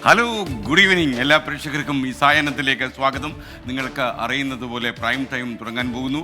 Hello, good evening. എല്ലാ പ്രേക്ഷകർക്കും ഈ സായാഹ്നത്തിലേക്ക് സ്വാഗതം. നിങ്ങൾക്ക് അറിയുന്നത് പോലെ പ്രൈം ടൈം തുടങ്ങാൻ പോകുന്നു.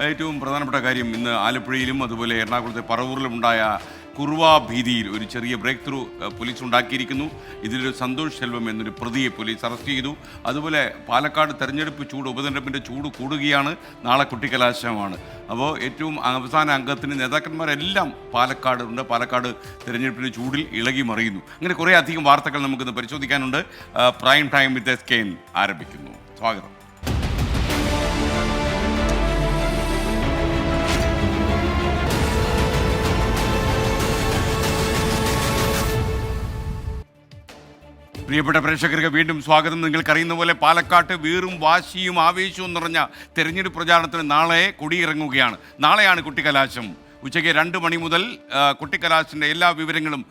ഏറ്റവും പ്രധാനപ്പെട്ട കാര്യം, ഇന്ന് ആലപ്പുഴയിലും അതുപോലെ എറണാകുളത്തെ പറവൂരിലും ഉണ്ടായ കുറുവ ഭീതിയിൽ ഒരു ചെറിയ ബ്രേക്ക് ത്രൂ പോലീസ് ഉണ്ടാക്കിയിരിക്കുന്നു. ഇതിലൊരു സന്തോഷ് സെൽവം എന്നൊരു പ്രതിയെ പോലീസ് അറസ്റ്റ് ചെയ്തു. അതുപോലെ പാലക്കാട് തെരഞ്ഞെടുപ്പ് ചൂട്, ഉപതെരഞ്ഞെടുപ്പിൻ്റെ ചൂട് കൂടുകയാണ്. നാളെ കുട്ടിക്കലാശമാണ്. അപ്പോൾ ഏറ്റവും അവസാന അംഗത്തിന് നേതാക്കന്മാരെല്ലാം പാലക്കാട് ഉണ്ട്. പാലക്കാട് തെരഞ്ഞെടുപ്പിൻ്റെ ചൂടിൽ ഇളകി മറിയുന്നു. അങ്ങനെ കുറേ അധികം വാർത്തകൾ നമുക്കിന്ന് പരിശോധിക്കാനുണ്ട്. പ്രൈം ടൈം വിത്ത് SKN ആരംഭിക്കുന്നു. സ്വാഗതം. പ്രിയപ്പെട്ട പ്രേക്ഷകർക്ക് വീണ്ടും സ്വാഗതം. നിങ്ങൾക്കറിയുന്ന പോലെ പാലക്കാട്ട് വീറും വാശിയും ആവേശവും നിറഞ്ഞ തെരഞ്ഞെടുപ്പ് പ്രചാരണത്തിന് നാളെ കൊടിയിറങ്ങുകയാണ്. നാളെയാണ് കുട്ടിക്കലാശം. ഉച്ചയ്ക്ക് 2 മണി മുതൽ കുട്ടിക്കലാശിൻ്റെ എല്ലാ വിവരങ്ങളും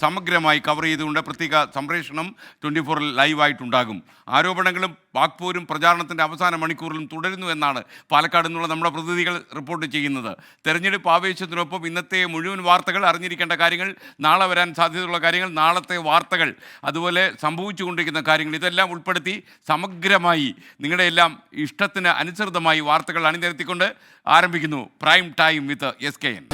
സമഗ്രമായി കവർ ചെയ്തുകൊണ്ട് പ്രത്യേക സംപ്രേഷണം 24 ലൈവായിട്ടുണ്ടാകും. ആരോപണങ്ങളും വാക്പോരും പ്രചാരണത്തിൻ്റെ അവസാന മണിക്കൂറിലും തുടരുന്നു എന്നാണ് പാലക്കാട് നിന്നുള്ള നമ്മുടെ പ്രതിനിധികൾ റിപ്പോർട്ട് ചെയ്യുന്നത്. തെരഞ്ഞെടുപ്പ് ആവേശത്തിനൊപ്പം ഇന്നത്തെ മുഴുവൻ വാർത്തകൾ, അറിഞ്ഞിരിക്കേണ്ട കാര്യങ്ങൾ, നാളെ വരാൻ സാധ്യതയുള്ള കാര്യങ്ങൾ, നാളത്തെ വാർത്തകൾ, അതുപോലെ സംഭവിച്ചുകൊണ്ടിരിക്കുന്ന കാര്യങ്ങൾ, ഇതെല്ലാം ഉൾപ്പെടുത്തി സമഗ്രമായി നിങ്ങളുടെ എല്ലാം ഇഷ്ടത്തിന് അനുസൃതമായി വാർത്തകൾ അണിനിരത്തിക്കൊണ്ട് ആരംഭിക്കുന്നു പ്രൈം ടൈം വിത്ത് SKN.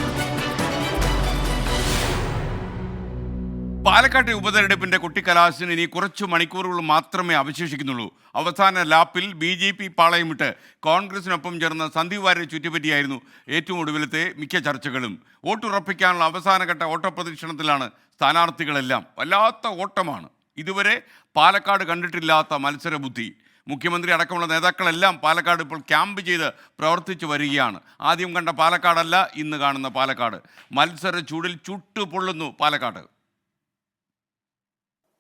പാലക്കാട്ടെ ഉപതെരഞ്ഞെടുപ്പിൻ്റെ കുട്ടിക്കലാശിന് ഇനി കുറച്ചു മണിക്കൂറുകൾ മാത്രമേ അവശേഷിക്കുന്നുള്ളൂ. അവസാന ലാപ്പിൽ BJP പാളയം വിട്ട് കോൺഗ്രസിനൊപ്പം ചേർന്ന സന്ദീപ് വാര്യരെ ചുറ്റിപ്പറ്റിയായിരുന്നു ഏറ്റവും ഒടുവിലത്തെ മിക്ക ചർച്ചകളും. വോട്ടുറപ്പിക്കാനുള്ള അവസാനഘട്ട ഓട്ടപ്രദക്ഷിണത്തിലാണ് സ്ഥാനാർത്ഥികളെല്ലാം. വല്ലാത്ത ഓട്ടമാണ്. ഇതുവരെ പാലക്കാട് കണ്ടിട്ടില്ലാത്ത മത്സരബുദ്ധി. മുഖ്യമന്ത്രി അടക്കമുള്ള നേതാക്കളെല്ലാം പാലക്കാട് ഇപ്പോൾ ക്യാമ്പ് ചെയ്ത് പ്രവർത്തിച്ചു വരികയാണ്. ആദ്യം കണ്ട പാലക്കാടല്ല ഇന്ന് കാണുന്ന പാലക്കാട്. മത്സര ചൂടിൽ ചുട്ടുപൊള്ളുന്നു പാലക്കാട്.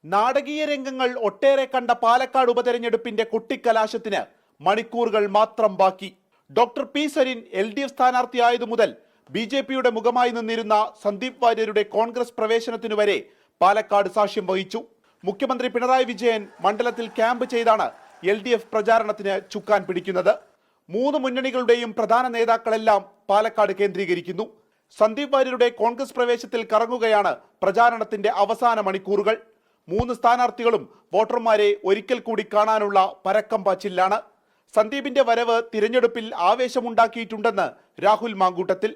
നാടകീയ രംഗങ്ങൾ ഒട്ടേറെ കണ്ട പാലക്കാട് ഉപതെരഞ്ഞെടുപ്പിന്റെ കുട്ടിക്കലാശത്തിന് മണിക്കൂറുകൾ മാത്രം ബാക്കി. ഡോക്ടർ പി സരിൻ LDF സ്ഥാനാർത്ഥിയായതു മുതൽ BJPയുടെ മുഖമായി നിന്നിരുന്ന സന്ദീപ് വാര്യരുടെ കോൺഗ്രസ് പ്രവേശനത്തിനു വരെ പാലക്കാട് സാക്ഷ്യം വഹിച്ചു. മുഖ്യമന്ത്രി പിണറായി വിജയൻ മണ്ഡലത്തിൽ ക്യാമ്പ് ചെയ്താണ് LDF പ്രചാരണത്തിന് ചുക്കാൻ പിടിക്കുന്നത്. 3 മുന്നണികളുടെയും പ്രധാന നേതാക്കളെല്ലാം പാലക്കാട് കേന്ദ്രീകരിക്കുന്നു. സന്ദീപ് വാര്യരുടെ കോൺഗ്രസ് പ്രവേശത്തിൽ കറങ്ങുകയാണ് പ്രചാരണത്തിന്റെ അവസാന മണിക്കൂറുകൾ. 3 സ്ഥാനാർത്ഥികളും വോട്ടർമാരെ ഒരിക്കൽ കൂടി കാണാനുള്ള പരക്കം പാച്ചിലാണ്. സന്ദീപിന്റെ വരവ് തിരഞ്ഞെടുപ്പിൽ ആവേശമുണ്ടാക്കിയിട്ടുണ്ടെന്ന് രാഹുൽ മാങ്കൂട്ടത്തിൽ.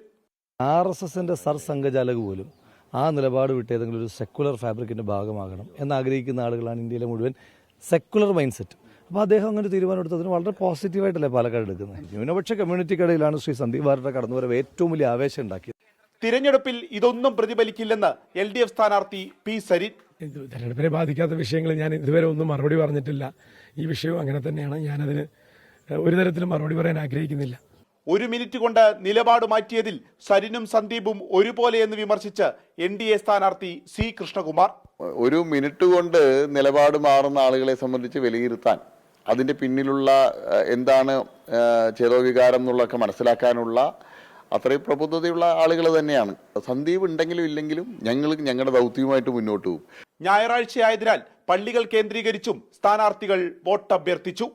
RSSന്റെ സർസംഘചാലക് പോലും ആ നിലപാട് വിട്ട് ഏതെങ്കിലും ഒരു സെക്കുലർ ഫാബ്രിക്കിന്റെ ഭാഗമാകണം എന്നാഗ്രഹിക്കുന്ന ആളുകളാണ് ഇന്ത്യയിലെ മുഴുവൻ സെക്കുലർ മൈൻഡ് സെറ്റ്. അപ്പോൾ അദ്ദേഹം അങ്ങനെ തീരുമാനം എടുത്തതിന് വളരെ പോസിറ്റീവായിട്ടല്ലേ പാലക്കാട് എടുക്കുന്നത്. ന്യൂനപക്ഷ കമ്മ്യൂണിറ്റിക്കിടയിലാണ് ശ്രീ സന്ദീപ് വാര്യരുടെ കടന്നുവരവ് ഏറ്റവും വലിയ ആവേശം ഉണ്ടാക്കിയത്. തിരഞ്ഞെടുപ്പിൽ ഇതൊന്നും പ്രതിഫലിക്കില്ലെന്ന് LDF സ്ഥാനാർത്ഥി പി സരിൻ. തെരഞ്ഞെടുപ്പിനെ ബാധിക്കാത്ത വിഷയങ്ങൾ ഞാൻ ഇതുവരെ ഒന്നും മറുപടി പറഞ്ഞിട്ടില്ല. ഈ വിഷയവും അങ്ങനെ തന്നെയാണ്. ഞാനതിന് ഒരു തരത്തിലും മറുപടി പറയാൻ ആഗ്രഹിക്കുന്നില്ല. 1 മിനിറ്റ് കൊണ്ട് നിലപാട് മാറ്റിയതിൽ സരിനും സന്ദീപും ഒരുപോലെയെന്ന് വിമർശിച്ച് NDA സ്ഥാനാർത്ഥി C കൃഷ്ണകുമാർ. 1 മിനിറ്റ് കൊണ്ട് നിലപാട് മാറുന്ന ആളുകളെ സംബന്ധിച്ച് വിലയിരുത്താൻ, അതിൻ്റെ പിന്നിലുള്ള എന്താണ് ചേതോവികാരം എന്നുള്ളതൊക്കെ മനസ്സിലാക്കാനുള്ള അത്രയും പ്രബുദ്ധതയുള്ള ആളുകൾ തന്നെയാണ്. സന്ദീപ് ഉണ്ടെങ്കിലും ഇല്ലെങ്കിലും ഞങ്ങൾ ഞങ്ങളുടെ ദൗത്യവുമായിട്ട് മുന്നോട്ട് പോകും. ഞായറാഴ്ചയായതിനാൽ പള്ളികൾ കേന്ദ്രീകരിച്ചും സ്ഥാനാർത്ഥികൾ വോട്ടഭ്യർത്ഥിച്ചു.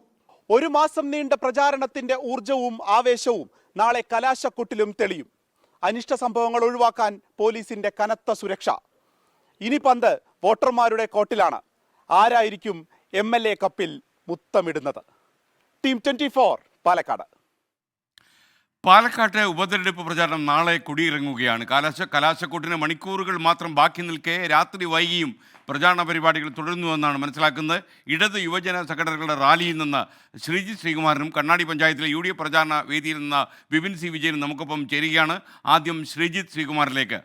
1 മാസം നീണ്ട പ്രചാരണത്തിന്റെ ഊർജവും ആവേശവും നാളെ കലാശക്കൊട്ടിലും തെളിയും. അനിഷ്ട സംഭവങ്ങൾ ഒഴിവാക്കാൻ പോലീസിന്റെ കനത്ത സുരക്ഷ. ഇനി പന്ത് വോട്ടർമാരുടെ കോട്ടിലാണ്. ആരായിരിക്കും MLA കപ്പിൽ മുത്തമിടുന്നത്? ടീം 24 പാലക്കാട്. പാലക്കാട്ടെ ഉപതെരഞ്ഞെടുപ്പ് പ്രചാരണം നാളെ കൊടിയിറങ്ങുകയാണ്. കലാശക്കൊട്ടിന് മണിക്കൂറുകൾ മാത്രം ബാക്കി നിൽക്കെ രാത്രി വൈകിയും പ്രചാരണ പരിപാടികൾ തുടരുന്നുവെന്നാണ് മനസ്സിലാക്കുന്നത്. ഇടത് യുവജന സംഘടനകളുടെ റാലിയിൽ നിന്ന് ശ്രീജിത്ത് ശ്രീകുമാരനും കണ്ണാടി പഞ്ചായത്തിലെ UDF പ്രചാരണ വേദിയിൽ നിന്ന് വിപിൻ C വിജയനും നമുക്കൊപ്പം ചേരുകയാണ്. ആദ്യം ശ്രീജിത്ത് ശ്രീകുമാറിലേക്ക്.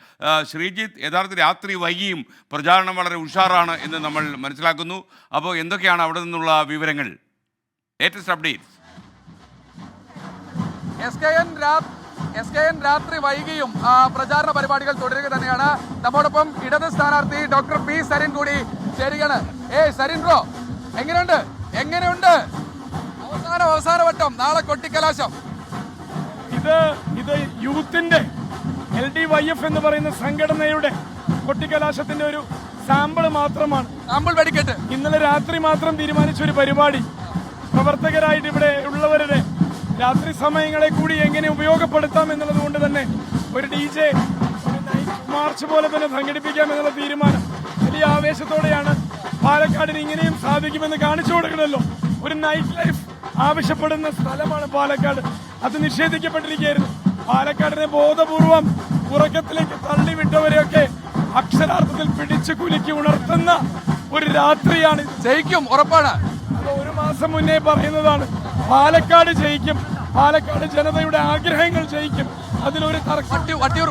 ശ്രീജിത്ത്, യഥാർത്ഥത്തിൽ രാത്രി വൈകിയും പ്രചാരണം വളരെ ഉഷാറാണ് എന്ന് നമ്മൾ മനസ്സിലാക്കുന്നു. അപ്പോൾ എന്തൊക്കെയാണ് അവിടെ നിന്നുള്ള വിവരങ്ങൾ, ലേറ്റസ്റ്റ് അപ്ഡേറ്റ്സ്? SKN രാത്രി വൈകിയും പ്രചാരണ പരിപാടികൾ തുടരുക തന്നെയാണ്. നമ്മോടൊപ്പം ഇടത് സ്ഥാനാർത്ഥി ഡോക്ടർ പി സരിൻ കൂടി ചേരുകയാണ്. സരിൻ ബ്രോ, എങ്ങനെയുണ്ട് അവസാന വട്ടം നാളെ കൊട്ടിക്കലാശം? ഇത് യൂത്തിന്റെ LDYF എന്ന് പറയുന്ന സംഘടനയുടെ കൊട്ടിക്കലാശത്തിന്റെ ഒരു സാമ്പിൾ മാത്രമാണ്. സാമ്പിൾ വെടിക്കെട്ട് ഇന്നലെ രാത്രി മാത്രം തീരുമാനിച്ച ഒരു പരിപാടി. പ്രവർത്തകരായിട്ട് ഇവിടെ ഉള്ളവരുടെ രാത്രി സമയങ്ങളെ കൂടി എങ്ങനെ ഉപയോഗപ്പെടുത്താം എന്നുള്ളത് കൊണ്ട് തന്നെ ഒരു DJ, ഒരു നൈറ്റ് മാർച്ച് പോലെ തന്നെ സംഘടിപ്പിക്കാം എന്നുള്ള തീരുമാനം വലിയ ആവേശത്തോടെയാണ് പാലക്കാടിന് ഇങ്ങനെയും സാധിക്കുമെന്ന് കാണിച്ചു കൊടുക്കണമല്ലോ. ഒരു നൈറ്റ് ലൈഫ് ആവശ്യപ്പെടുന്ന സ്ഥലമാണ് പാലക്കാട്. അത് നിഷേധിക്കപ്പെട്ടിരിക്കുകയായിരുന്നു. പാലക്കാടിനെ ബോധപൂർവം ഉറക്കത്തിലേക്ക് തള്ളിവിട്ടവരെയൊക്കെ അക്ഷരാർത്ഥത്തിൽ പിടിച്ചു കുലുക്കി ഉണർത്തുന്ന ഒരു രാത്രിയാണ്. ജയിക്കും, ഉറപ്പാണ്. അത് ഒരു മാസം മുന്നേ പറയുന്നതാണ്. പാലക്കാട് ജയിക്കും, പാലക്കാട് ജനതയുടെ ആഗ്രഹങ്ങൾ ജയിക്കും. അതിലൊരു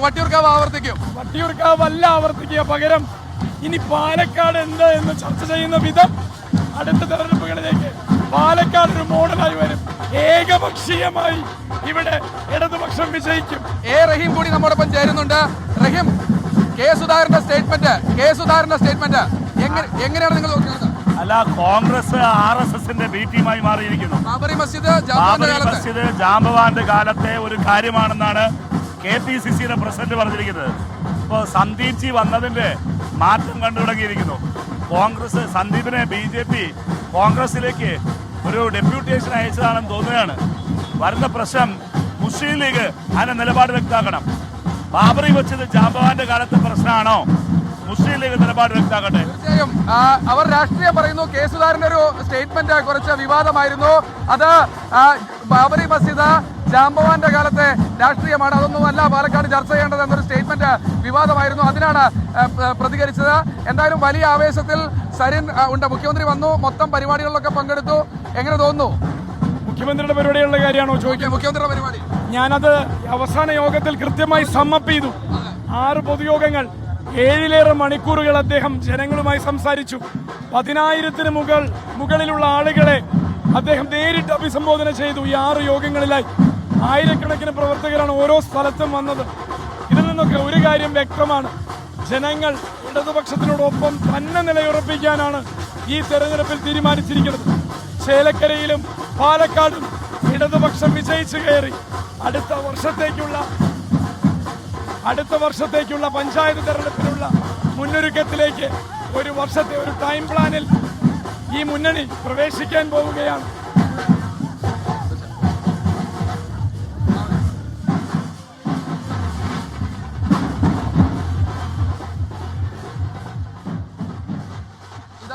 വട്ടിയൂർക്കാവ് ആവർത്തിക്കും. വട്ടിയൂർക്കാവല്ല ആവർത്തിക്കുക, പകരം ഇനി പാലക്കാട് എന്ത് എന്ന് ചർച്ച ചെയ്യുന്ന വിധം അടുത്ത തെരഞ്ഞെടുപ്പുകളിലേക്ക് പാലക്കാട് ഒരു മോഡലായി വരും. ഏകപക്ഷീയമായി ഇവിടെ ഇടതുപക്ഷം വിജയിക്കും. റഹീം കൂടി നമ്മോടൊപ്പം ചേരുന്നുണ്ട്. റഹീം, കെ സുധാകരന്റെ സ്റ്റേറ്റ്മെന്റ് എങ്ങനെയാണ് നിങ്ങൾ നോക്കുന്നത്? അല്ല, കോൺഗ്രസ് RSSന്റെ ബി ടീമായി മാറിയിരിക്കുന്നു. ബാബറി മസ്ജിദ് ജാംബവാന്റെ കാലത്തെ ഒരു കാര്യമാണെന്നാണ് KPCCയുടെ പ്രസിഡന്റ് പറഞ്ഞിരിക്കുന്നത്. ഇപ്പോൾ സന്ദീപ് ജി വന്നതിന്റെ മാറ്റം കണ്ടു തുടങ്ങിയിരിക്കുന്നു. കോൺഗ്രസ് സന്ദീപിനെ BJP കോൺഗ്രസിലേക്ക് ഒരു ഡെപ്യൂട്ടേഷൻ അയച്ചതാണെന്ന് തോന്നുകയാണ്. വരുന്ന പ്രശ്നം മുസ്ലിം ലീഗ് അതിന്റെ നിലപാട് വ്യക്തമാക്കണം. ബാബറി മസ്ജിദ് ജാംബവാന്റെ കാലത്തെ പ്രശ്നമാണോ? മുസ്ലിം ലീഗ് നിലപാട് വ്യക്തമാക്കട്ടെ. തീർച്ചയായും അവർ രാഷ്ട്രീയം പറയുന്നു. കെ സുധാകരന്റെ ഒരു സ്റ്റേറ്റ്മെന്റ് കുറച്ച് വിവാദമായിരുന്നു. അത് ബാബറി മസ്ജിദ് ജാംബവാന്റെ കാലത്തെ രാഷ്ട്രീയമാണ്, അതൊന്നുമല്ല പാലക്കാട് ചർച്ച ചെയ്യേണ്ടത് എന്നൊരു സ്റ്റേറ്റ്മെന്റ് വിവാദമായിരുന്നു. അതിനാണ് പ്രതികരിച്ചത്. എന്തായാലും വലിയ ആവേശത്തിൽ സരിൻ ഉണ്ട്. മുഖ്യമന്ത്രി വന്നു, മൊത്തം പരിപാടികളിലൊക്കെ പങ്കെടുത്തു. എങ്ങനെ തോന്നുന്നു? മുഖ്യമന്ത്രിയുടെ പരിപാടികളുടെ കാര്യമാണോ ചോദിക്കുന്നത്? മുഖ്യമന്ത്രിയുടെ പരിപാടി ഞാനത് അവസാന യോഗത്തിൽ കൃത്യമായി സമ്മപ്പ് ചെയ്തു. 6 പൊതുയോഗങ്ങൾ, 7 മണിക്കൂറുകൾ അദ്ദേഹം ജനങ്ങളുമായി സംസാരിച്ചു. 10,000-ന് മുകളിലുള്ള ആളുകളെ അദ്ദേഹം നേരിട്ട് അഭിസംബോധന ചെയ്തു. ഈ 6 യോഗങ്ങളിലായി ആയിരക്കണക്കിന് പ്രവർത്തകരാണ് ഓരോ സ്ഥലത്തും വന്നത്. ഇതിൽ നിന്നൊക്കെ ഒരു കാര്യം വ്യക്തമാണ്, ജനങ്ങൾ ഇടതുപക്ഷത്തിനോടൊപ്പം തന്നെ നിലയുറപ്പിക്കാനാണ് ഈ തെരഞ്ഞെടുപ്പിൽ തീരുമാനിച്ചിരിക്കുന്നത്. ചേലക്കരയിലും പാലക്കാടും ഇടതുപക്ഷം വിജയിച്ചു കയറി. അടുത്ത വർഷത്തേക്കുള്ള പഞ്ചായത്ത് തെരഞ്ഞെടുപ്പിനുള്ള മുന്നൊരുക്കത്തിലേക്ക് ഒരു വർഷത്തെ ഒരു ടൈം പ്ലാനിൽ ഈ മുന്നണി പ്രവേശിക്കാൻ പോവുകയാണ്.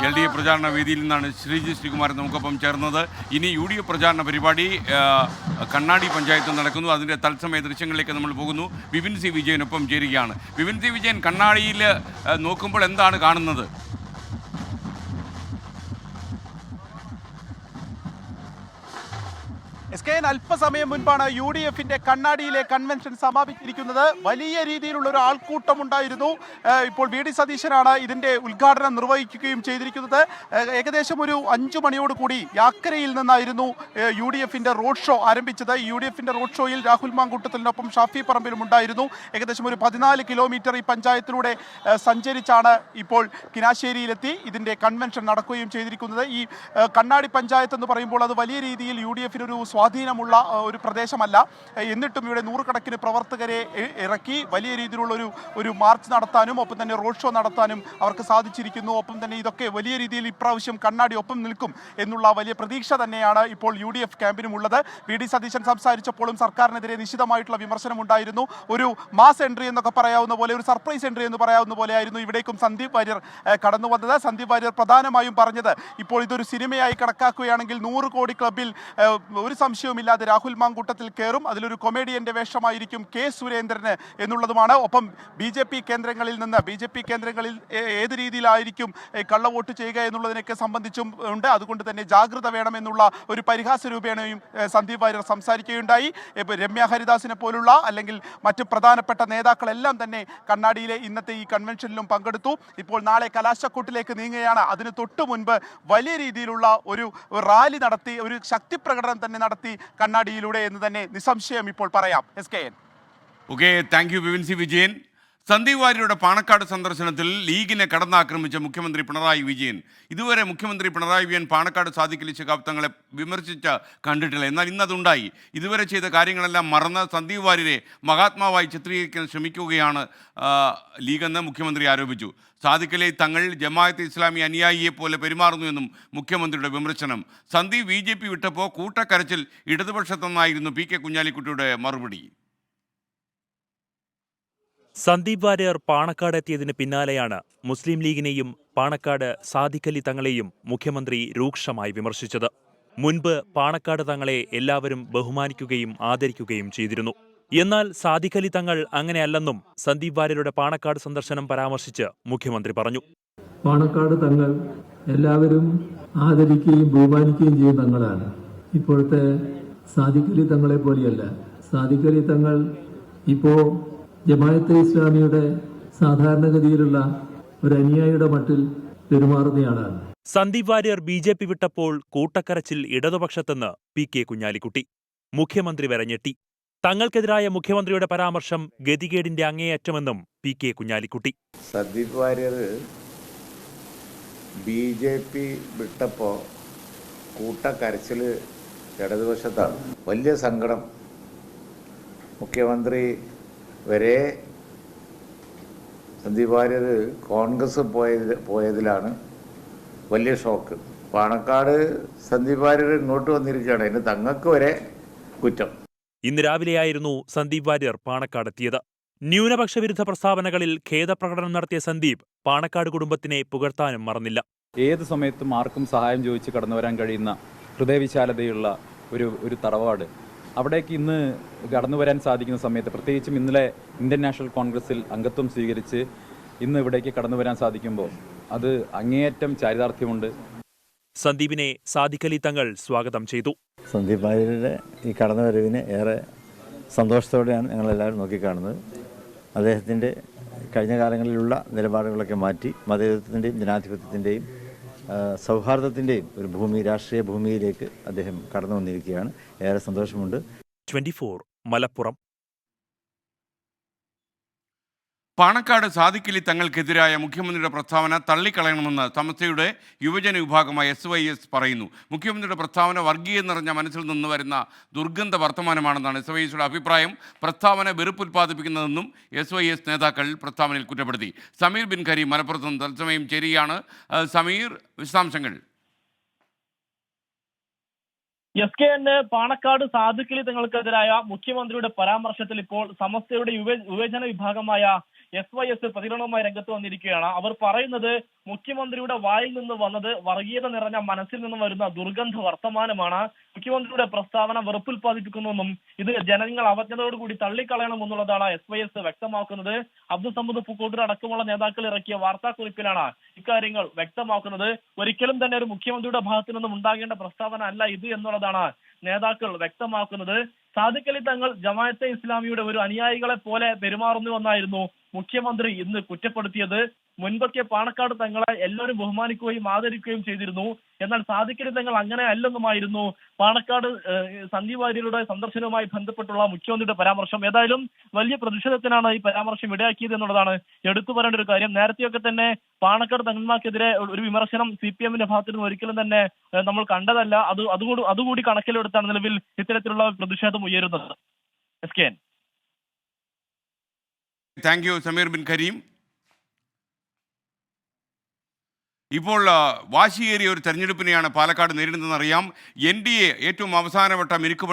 LDF പ്രചാരണ വേദിയിൽ നിന്നാണ് ശ്രീജി ശ്രീകുമാരൻ നമുക്കൊപ്പം ചേർന്നത്. ഇനി UDF പ്രചാരണ പരിപാടി കണ്ണാടി പഞ്ചായത്ത് നടക്കുന്നു. അതിൻ്റെ തത്സമയ ദൃശ്യങ്ങളിലേക്ക് നമ്മൾ പോകുന്നു. വിപിൻ സി വിജയനൊപ്പം ചേരുകയാണ്. വിപിൻ സി വിജയൻ, കണ്ണാടിയിൽ നോക്കുമ്പോൾ എന്താണ് കാണുന്നത്? SKN അല്പസമയം മുൻപാണ് UDFന്റെ കണ്ണാടിയിലെ കൺവെൻഷൻ സമാപിച്ചിരിക്കുന്നത്. വലിയ രീതിയിലുള്ള ഒരു ആൾക്കൂട്ടം ഉണ്ടായിരുന്നു. ഇപ്പോൾ VD സതീശനാണ് ഇതിന്റെ ഉദ്ഘാടനം നിർവഹിക്കുകയും ചെയ്തിരിക്കുന്നത്. ഏകദേശം ഒരു 5 മണിയോട് കൂടി യാക്കരയിൽ നിന്നായിരുന്നു UDFന്റെ റോഡ് ഷോ ആരംഭിച്ചത്. UDFന്റെ റോഡ് ഷോയിൽ രാഹുൽ മാങ്കൂട്ടത്തിനൊപ്പം ഷാഫി പറമ്പിലും ഉണ്ടായിരുന്നു. ഏകദേശം ഒരു 14 കിലോമീറ്റർ ഈ പഞ്ചായത്തിലൂടെ സഞ്ചരിച്ചാണ് ഇപ്പോൾ കിനാശ്ശേരിയിലെത്തി ഇതിന്റെ കൺവെൻഷൻ നടക്കുകയും ചെയ്തിരിക്കുന്നത്. ഈ കണ്ണാടി പഞ്ചായത്ത് എന്ന് പറയുമ്പോൾ അത് വലിയ രീതിയിൽ UDFന് ഒരു സ്വാധീനമുള്ള ഒരു പ്രദേശമല്ല. എന്നിട്ടും ഇവിടെ 100 കണക്കിന് പ്രവർത്തകരെ ഇറക്കി വലിയ രീതിയിലുള്ള ഒരു മാർച്ച് നടത്താനും ഒപ്പം തന്നെ റോഡ് ഷോ നടത്താനും അവർക്ക് സാധിച്ചിരിക്കുന്നു. ഒപ്പം തന്നെ ഇതൊക്കെ വലിയ രീതിയിൽ ഇപ്രാവശ്യം കണ്ണാടി ഒപ്പം നിൽക്കും എന്നുള്ള വലിയ പ്രതീക്ഷ തന്നെയാണ് ഇപ്പോൾ UDF ക്യാമ്പിനുമുള്ളത്. VD സതീശൻ സംസാരിച്ചപ്പോഴും സർക്കാരിനെതിരെ നിശിതമായിട്ടുള്ള വിമർശനം ഉണ്ടായിരുന്നു. ഒരു മാസ് എൻട്രി എന്നൊക്കെ പറയാവുന്ന പോലെ, ഒരു സർപ്രൈസ് എൻട്രി എന്ന് പറയാവുന്ന പോലെയായിരുന്നു ഇവിടേക്കും സന്ദീപ് വാര്യർ കടന്നു വന്നത്. സന്ദീപ് വാര്യർ പ്രധാനമായും പറഞ്ഞത്, ഇപ്പോൾ ഇതൊരു സിനിമയായി കണക്കാക്കുകയാണെങ്കിൽ 100 കോടി ക്ലബിൽ ഒരു സംശയവുമില്ലാതെ രാഹുൽ മാങ്കൂട്ടത്തിൽ കയറും. അതിലൊരു കൊമേഡിയന്റെ വേഷമായിരിക്കും K സുരേന്ദ്രന് എന്നുള്ളതുമാണ്. ഒപ്പം BJP കേന്ദ്രങ്ങളിൽ ഏത് രീതിയിലായിരിക്കും കള്ളവോട്ട് ചെയ്യുക എന്നുള്ളതിനൊക്കെ സംബന്ധിച്ചും ഉണ്ട്. അതുകൊണ്ട് തന്നെ ജാഗ്രത വേണമെന്നുള്ള ഒരു പരിഹാസ രൂപേണയും സന്ദീപ് വാര്യർ സംസാരിക്കുകയുണ്ടായി. രമ്യ ഹരിദാസിനെ പോലുള്ള അല്ലെങ്കിൽ മറ്റ് പ്രധാനപ്പെട്ട നേതാക്കളെല്ലാം തന്നെ കണ്ണാടിയിലെ ഇന്നത്തെ ഈ കൺവെൻഷനിലും പങ്കെടുത്തു. ഇപ്പോൾ നാളെ കലാശക്കൊട്ടിലേക്ക് നീങ്ങുകയാണ്. അതിന് തൊട്ടു മുൻപ് വലിയ രീതിയിലുള്ള ഒരു റാലി നടത്തി, ഒരു ശക്തി പ്രകടനം തന്നെ നടത്തി കണ്ണാടിയിലൂടെ എന്ന് തന്നെ നിസ്സംശയം ഇപ്പോൾ പറയാം. SKN. Okay, thank you Vipin C Vijayan. Sandeep വാര്യരുടെ പാണക്കാട് സന്ദർശനത്തിൽ ലീഗിനെ കടന്നാക്രമിച്ച മുഖ്യമന്ത്രി പിണറായി വിജയൻ. ഇതുവരെ മുഖ്യമന്ത്രി പിണറായി വിജയൻ പാണക്കാട് സാദിഖ് അലി ശിഹാബ് തങ്ങളെ വിമർശിച്ച് കണ്ടിട്ടില്ല. എന്നാൽ ഇന്നതുണ്ടായി. ഇതുവരെ ചെയ്ത കാര്യങ്ങളെല്ലാം മറന്ന് സന്ദീപ് വാര്യരെ മഹാത്മാവായി ചിത്രീകരിക്കാൻ ശ്രമിക്കുകയാണ് ലീഗെന്ന് മുഖ്യമന്ത്രി ആരോപിച്ചു. സാദിഖ് അലി തങ്ങൾ ജമാഅത്തെ ഇസ്ലാമി അനുയായിയെ പോലെ പെരുമാറുന്നുവെന്നും മുഖ്യമന്ത്രിയുടെ വിമർശനം. സന്ദീപ് BJP വിട്ടപ്പോൾ കൂട്ടക്കരച്ചിൽ ഇടതുപക്ഷത്തെന്നായിരുന്നു PK കുഞ്ഞാലിക്കുട്ടിയുടെ മറുപടി. സന്ദീപ് വാര്യർ പാണക്കാട് എത്തിയതിന് പിന്നാലെയാണ് മുസ്ലിം ലീഗിനെയും പാണക്കാട് സാദിഖ് അലി തങ്ങളെയും മുഖ്യമന്ത്രി രൂക്ഷമായി വിമർശിച്ചത്. മുൻപ് പാണക്കാട് തങ്ങളെ എല്ലാവരും ബഹുമാനിക്കുകയും ആദരിക്കുകയും ചെയ്തിരുന്നു. എന്നാൽ സാദിഖ് അലി തങ്ങൾ അങ്ങനെയല്ലെന്നും സന്ദീപ് വാര്യരുടെ പാണക്കാട് സന്ദർശനം പരാമർശിച്ച് മുഖ്യമന്ത്രി പറഞ്ഞു. പാണക്കാട് തങ്ങൾ എല്ലാവരും ആദരിക്കുകയും ബഹുമാനിക്കുകയും ചെയ്യുന്ന തങ്ങളാണ്. ഇപ്പോഴത്തെ സാദിഖ് അലി തങ്ങളെ പോലെയല്ല. സാദിഖ് അലി തങ്ങൾ ഇപ്പോ ജമാഅത്തെ ഇസ്ലാമിയുടെ സാധാരണഗതിയിലുള്ള ഒരു അനുയായിയുടെ മട്ടിൽ പെരുമാറുന്നയാളാണ്. Sandeep Warrier BJP വിട്ടപ്പോൾ കൂട്ടക്കരച്ചിൽ ഇടതുപക്ഷത്തെന്ന് PK Kunhalikutty. മുഖ്യമന്ത്രി വരെ ഞെട്ടി. തങ്ങൾക്കെതിരായ മുഖ്യമന്ത്രിയുടെ പരാമർശം ഗതികേടിന്റെ അങ്ങേയറ്റമെന്നും PK കുഞ്ഞാലിക്കുട്ടി. സന്ദീപ് വാര്യർ BJP വിട്ടപ്പോൾ കൂട്ടക്കരച്ചിൽ ഇടതുപക്ഷത്താണ്. വലിയ സങ്കടം. മുഖ്യമന്ത്രി വരെ സന്ദീപ് വാര്യർ കോൺഗ്രസ് പോയതിലാണ് വലിയ ഷോക്ക്. പാണക്കാട് സന്ദീപ് വാര്യർ ഇങ്ങോട്ട് വന്നിരിക്കുകയാണ്. അതിന് തങ്ങൾക്ക് വരെ കുറ്റം. ഇന്ന് രാവിലെയായിരുന്നു സന്ദീപ് വാര്യർ പാണക്കാടെത്തിയത്. ന്യൂനപക്ഷ വിരുദ്ധ പ്രസ്താവനകളിൽ ഖേദപ്രകടനം നടത്തിയ സന്ദീപ് പാണക്കാട് കുടുംബത്തിനെ പുകഴ്ത്താനും മറന്നില്ല. ഏത് സമയത്തും ആർക്കും സഹായം ചോദിച്ച് കടന്നു വരാൻ കഴിയുന്ന ഹൃദയവിശാലതയുള്ള ഒരു തറവാട്, അവിടേക്ക് ഇന്ന് കടന്നു വരാൻ സാധിക്കുന്ന സമയത്ത്, പ്രത്യേകിച്ചും ഇന്നലെ ഇന്ത്യൻ നാഷണൽ കോൺഗ്രസിൽ അംഗത്വം സ്വീകരിച്ച് ഇന്ന് ഇവിടേക്ക് കടന്നു വരാൻ സാധിക്കുമ്പോൾ അത് അങ്ങേയറ്റം ചാരിതാർത്ഥ്യമുണ്ട്. സന്ദീപിനെ സാദിഖ് അലി തങ്ങൾ സ്വാഗതം ചെയ്തു. സന്ദീപ് വാര്യരുടെ ഈ കടന്നുവരവിനെ ഏറെ സന്തോഷത്തോടെയാണ് ഞങ്ങളെല്ലാവരും നോക്കിക്കാണുന്നത്. അദ്ദേഹത്തിൻ്റെ കഴിഞ്ഞ കാലങ്ങളിലുള്ള നിലപാടുകളൊക്കെ മാറ്റി മതേതരത്വത്തിൻ്റെയും ജനാധിപത്യത്തിൻ്റെയും സൗഹാർദ്ദത്തിൻ്റെയും ഒരു ഭൂമി, രാഷ്ട്രീയ ഭൂമിയിലേക്ക് അദ്ദേഹം കടന്നു വന്നിരിക്കുകയാണ്. ഏറെ സന്തോഷമുണ്ട്. 24 മലപ്പുറം. പാണക്കാട് സാദിഖ് അലി തങ്ങൾക്കെതിരായ മുഖ്യമന്ത്രിയുടെ പ്രസ്താവന തള്ളിക്കളയണമെന്ന് സമസ്തയുടെ യുവജന വിഭാഗമായ SYS പറയുന്നു. മുഖ്യമന്ത്രിയുടെ പ്രസ്താവന വർഗീയം നിറഞ്ഞ മനസ്സിൽ നിന്ന് വരുന്ന ദുർഗന്ധ വർത്തമാനമാണെന്നാണ് SYSയുടെ അഭിപ്രായം. പ്രസ്താവന വെറുപ്പ് ഉൽപ്പാദിപ്പിക്കുന്നതെന്നും SYS നേതാക്കൾ പ്രസ്താവനയിൽ കുറ്റപ്പെടുത്തി. സമീർ ബിൻ കരീം മലപ്പുറത്ത് നിന്ന് തത്സമയം ചേരുകയാണ്. സമീർ, വിശദാംശങ്ങൾ. SKN പാണക്കാട് സാദിഖ് അലി തങ്ങൾക്കെതിരായ മുഖ്യമന്ത്രിയുടെ പരാമർശത്തിൽ ഇപ്പോൾ സമസ്തയുടെ യുവജന വിഭാഗമായ SYS പ്രതികരണവുമായി രംഗത്ത് വന്നിരിക്കുകയാണ്. അവർ പറയുന്നത് മുഖ്യമന്ത്രിയുടെ വായിൽ നിന്ന് വന്നത് വർഗീയത നിറഞ്ഞ മനസ്സിൽ നിന്നും വരുന്ന ദുർഗന്ധ വർത്തമാനമാണ്. മുഖ്യമന്ത്രിയുടെ പ്രസ്താവന വെറുപ്പുൽപ്പാദിപ്പിക്കുന്നുവെന്നും ഇത് ജനങ്ങൾ അവജ്ഞതയോടുകൂടി തള്ളിക്കളയണമെന്നുള്ളതാണ് SYS വ്യക്തമാക്കുന്നത്. അബ്ദുൾ സമദ് പൂക്കോട്ടൂർ അടക്കമുള്ള നേതാക്കൾ ഇറക്കിയ വാർത്താക്കുറിപ്പിലാണ് ഇക്കാര്യങ്ങൾ വ്യക്തമാക്കുന്നത്. ഒരിക്കലും തന്നെ ഒരു മുഖ്യമന്ത്രിയുടെ ഭാഗത്തു നിന്നും ഉണ്ടാകേണ്ട പ്രസ്താവന അല്ല ഇത് എന്നുള്ളതാണ് നേതാക്കൾ വ്യക്തമാക്കുന്നത്. സാദിഖ് അലി തങ്ങൾ ജമാഅത്തെ ഇസ്ലാമിയുടെ ഒരു അനുയായികളെ പോലെ പെരുമാറുന്നുവെന്നായിരുന്നു മുഖ്യമന്ത്രി ഇന്ന് കുറ്റപ്പെടുത്തിയത്. മുൻപൊക്കെ പാണക്കാട് തങ്ങളെ എല്ലാവരും ബഹുമാനിക്കുകയും ആദരിക്കുകയും ചെയ്തിരുന്നു. എന്നാൽ സാദിഖ് അലി തങ്ങൾ അങ്ങനെ അല്ലെന്നുമായിരുന്നു പാണക്കാട് സന്ദീപ് വാര്യരുടെ സന്ദർശനവുമായി ബന്ധപ്പെട്ടുള്ള മുഖ്യമന്ത്രിയുടെ പരാമർശം. ഏതായാലും വലിയ പ്രതിഷേധത്തിനാണ് ഈ പരാമർശം ഇടയാക്കിയത് എന്നുള്ളതാണ് എടുത്തു പറയേണ്ട ഒരു കാര്യം. നേരത്തെയൊക്കെ തന്നെ പാണക്കാട് തങ്ങന്മാർക്കെതിരെ ഒരു വിമർശനം CPMന്റെ ഭാഗത്തു നിന്ന് ഒരിക്കലും തന്നെ നമ്മൾ കണ്ടതല്ല. അതുകൂടി കണക്കിലെടുത്താണ് നിലവിൽ ഇത്തരത്തിലുള്ള പ്രതിഷേധം ഉയരുന്നത്. SKN. Thank you Sameer Bin Kareem. ഇപ്പോൾ വാശിയേറിയ ഒരു തെരഞ്ഞെടുപ്പിനെയാണ് പാലക്കാട് നേരിടുന്നതെന്നറിയാം. NDA ഏറ്റവും അവസാനവട്ട മിനുക്ക്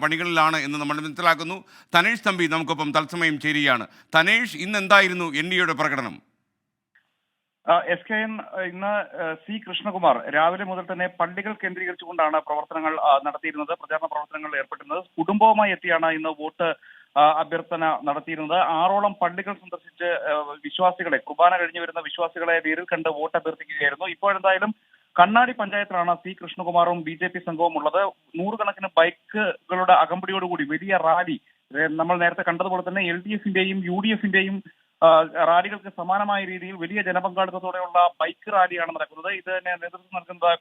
പണികളിലാണ് എന്ന് നമ്മൾ മനസ്സിലാക്കുന്നു. തനേഷ് തമ്പി നമുക്കൊപ്പം തത്സമയം ചേരുകയാണ്. തനേഷ്, ഇന്ന് എന്തായിരുന്നു NDAയുടെ പ്രകടനം? SKN ഇന്ന് C കൃഷ്ണകുമാർ രാവിലെ മുതൽ തന്നെ പള്ളികൾ കേന്ദ്രീകരിച്ചുകൊണ്ടാണ് പ്രവർത്തനങ്ങൾ നടത്തിയിരുന്നത്, പ്രചാരണ പ്രവർത്തനങ്ങളിൽ ഏർപ്പെട്ടിരുന്നത്. കുടുംബവുമായി എത്തിയാണ് ഇന്ന് വോട്ട് അഭ്യർത്ഥന നടത്തിയിരുന്നത്. 6ഓളം പള്ളികൾ സന്ദർശിച്ച് വിശ്വാസികളെ, കുർബാന കഴിഞ്ഞു വരുന്ന വിശ്വാസികളെ നേരിൽ കണ്ട് വോട്ട് അഭ്യർത്ഥിക്കുകയായിരുന്നു. ഇപ്പോഴെന്തായാലും കണ്ണാടി പഞ്ചായത്തിലാണ് C കൃഷ്ണകുമാറും BJP സംഘവും ഉള്ളത്. 100 കണക്കിന് ബൈക്കുകളുടെ അകമ്പടിയോടുകൂടി വലിയ റാലി, നമ്മൾ നേരത്തെ കണ്ടതുപോലെ തന്നെ LDFന്റെയും UDFന്റെയും റാലികൾക്ക് സമാനമായ രീതിയിൽ വലിയ ജനപങ്കാളിത്തത്തോടെയുള്ള ബൈക്ക് റാലിയാണ് നടക്കുന്നത്. ഇത് തന്നെ നേതൃത്വം നൽകുന്നത്